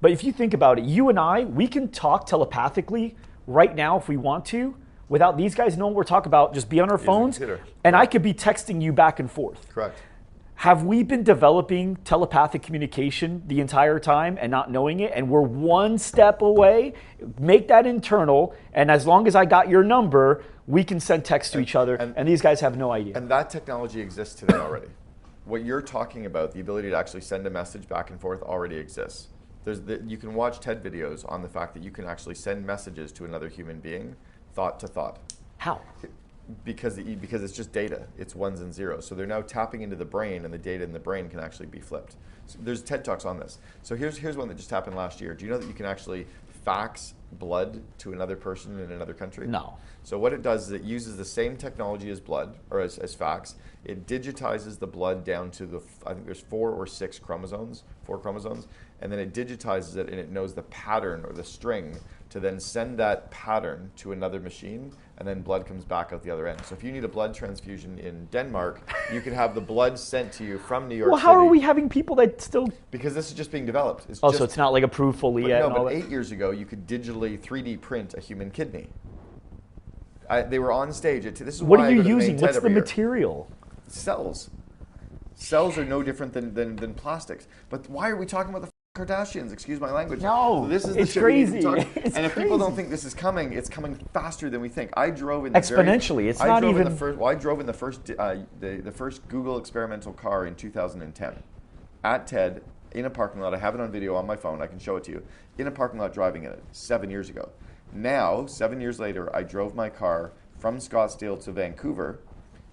But if you think about it, you and I, we can talk telepathically right now if we want to, without these guys knowing what we're talking about, just be on our phones, and I could be texting you back and forth. Correct. Have we been developing telepathic communication the entire time and not knowing it? And we're one step away. Make that internal, and as long as I got your number, we can send text to each other, and these guys have no idea. And that technology exists today already. What you're talking about, the ability to actually send a message back and forth, already exists. You can watch TED videos on the fact that you can actually send messages to another human being, thought to thought. How? Because it's just data. It's ones and zeros. So they're now tapping into the brain, and the data in the brain can actually be flipped. So there's TED Talks on this. So here's one that just happened last year. Do you know that you can actually fax blood to another person in another country? No. So what it does is it uses the same technology as blood, or as fax. It digitizes the blood down to I think there's 4 or 6 chromosomes, and then it digitizes it, and it knows the pattern or the string to then send that pattern to another machine, and then blood comes back out the other end. So if you need a blood transfusion in Denmark, you can have the blood sent to you from New York City. Well, how are we having people that still... Because this is just being developed. So it's not like approved fully yet? No, but 8 years ago, you could digitally 3D print a human kidney. They were on stage. What are you using? What's the material? Cells. Cells are no different than plastics. But why are we talking about the Kardashians? Excuse my language. No, this is the it's shit we need to crazy. talk- It's and if crazy. people don't think this is coming, it's coming faster than we think. I drove in exponentially. It's not even. I drove in the first Google experimental car in 2010 at TED in a parking lot. I have it on video on my phone. I can show it to you. In a parking lot, driving in it 7 years ago. Now, 7 years later, I drove my car from Scottsdale to Vancouver,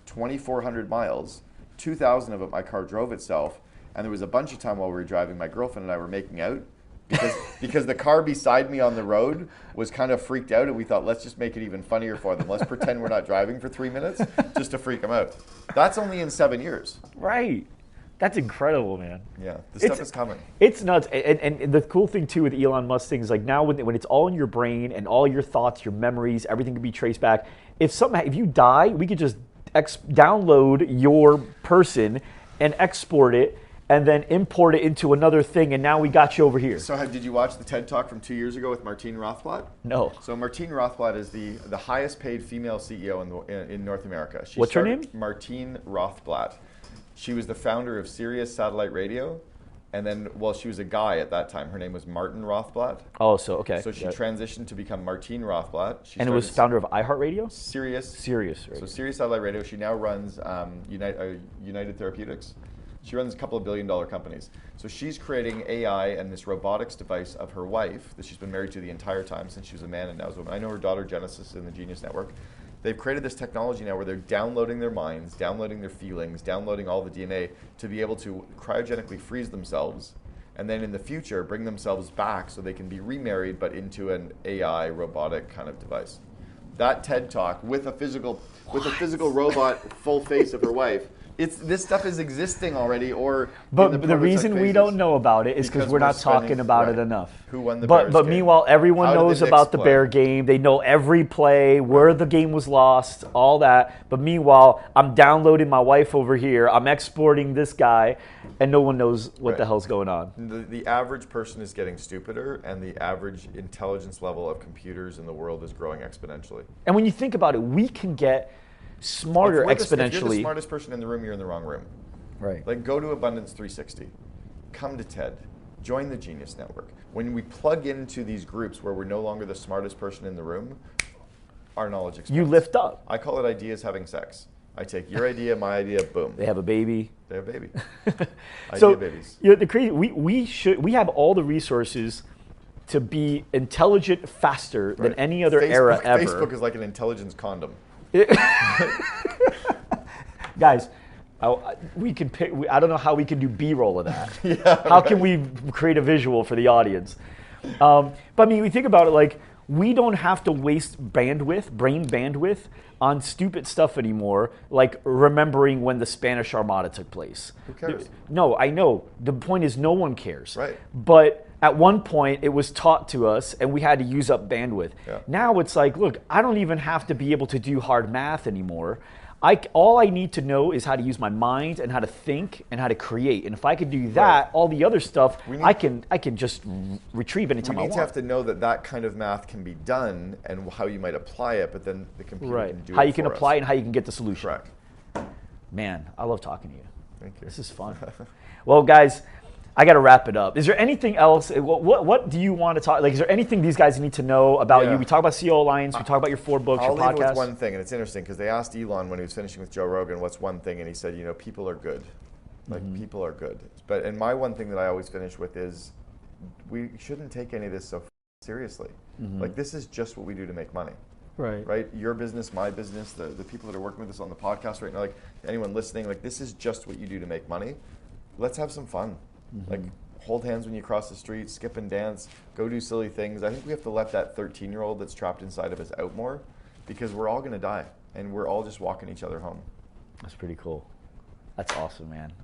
2,400 miles. 2,000 of it, my car drove itself. And there was a bunch of time while we were driving, my girlfriend and I were making out because the car beside me on the road was kind of freaked out, and we thought, let's just make it even funnier for them. Let's pretend we're not driving for 3 minutes just to freak them out. That's only in 7 years. Right. That's incredible, man. Yeah, the stuff is coming. It's nuts. And the cool thing, too, with Elon Musk thing is like now when it's all in your brain and all your thoughts, your memories, everything can be traced back. If you die, we could just download your person and export it and then import it into another thing, and now we got you over here. So did you watch the TED Talk from 2 years ago with Martine Rothblatt? No. So Martine Rothblatt is the highest paid female CEO in North America. What's her name? Martine Rothblatt. She was the founder of Sirius Satellite Radio, and then, she was a guy at that time. Her name was Martin Rothblatt. Oh, so okay. So she transitioned to become Martine Rothblatt. And it was founder of iHeartRadio? Sirius Radio. So Sirius Satellite Radio. She now runs United Therapeutics. She runs a couple of billion-dollar companies. So she's creating AI and this robotics device of her wife that she's been married to the entire time since she was a man and now is a woman. I know her daughter Genesis in the Genius Network. They've created this technology now where they're downloading their minds, downloading their feelings, downloading all the DNA to be able to cryogenically freeze themselves, and then in the future bring themselves back so they can be remarried but into an AI robotic kind of device. that TED Talk with a physical robot full face of her wife. This stuff is existing already, or but the reason we don't know about it is because we're not talking about it enough. Who won the Bears But game? meanwhile, everyone knows about the Bear game. They know every play, where the game was lost, all that. But meanwhile, I'm downloading my wife over here. I'm exporting this guy, and no one knows what the hell's going on. The average person is getting stupider, and the average intelligence level of computers in the world is growing exponentially. And when you think about it, we can get smarter exponentially. If you're the smartest person in the room, you're in the wrong room. Right. Like, go to Abundance 360. Come to TED. Join the Genius Network. When we plug into these groups where we're no longer the smartest person in the room, our knowledge expands. You lift up. I call it ideas having sex. I take your idea, my idea, boom. They have a baby. They have a baby. So, babies. You know, the crazy, we have all the resources to be intelligent faster than any other era ever. Facebook is like an intelligence condom. Guys, we could pick. I don't know how we can do B-roll of that. How can we create a visual for the audience? But I mean, we think about it like we don't have to waste brain bandwidth on stupid stuff anymore, like remembering when the Spanish Armada took place. Who cares? No, I know. The point is no one cares. Right. But at one point, it was taught to us, and we had to use up bandwidth. Yeah. Now it's like, look, I don't even have to be able to do hard math anymore. All I need to know is how to use my mind and how to think and how to create. And if I could do that, all the other stuff, I can just retrieve anytime I want. We need to have to know that kind of math can be done and how you might apply it, but then the computer can do it how you can for apply us. it and how you can get the solution. Correct. Man, I love talking to you. Thank you. This is fun. Well, guys, I got to wrap it up. Is there anything else? What do you want to talk? Like, is there anything these guys need to know about you? We talk about COO Alliance. We talk about your 4 books, your podcast. I'll leave it with one thing, and it's interesting because they asked Elon when he was finishing with Joe Rogan, "What's one thing?" And he said, people are good. Like, people are good. And my one thing that I always finish with is, we shouldn't take any of this so seriously. Like, this is just what we do to make money. Right? Your business, my business, the people that are working with us on the podcast right now, like anyone listening, like, this is just what you do to make money. Let's have some fun. Like, hold hands when you cross the street, skip and dance, go do silly things. I think we have to let that 13-year-old that's trapped inside of us out more, because we're all going to die, and we're all just walking each other home. That's pretty cool. That's awesome, man.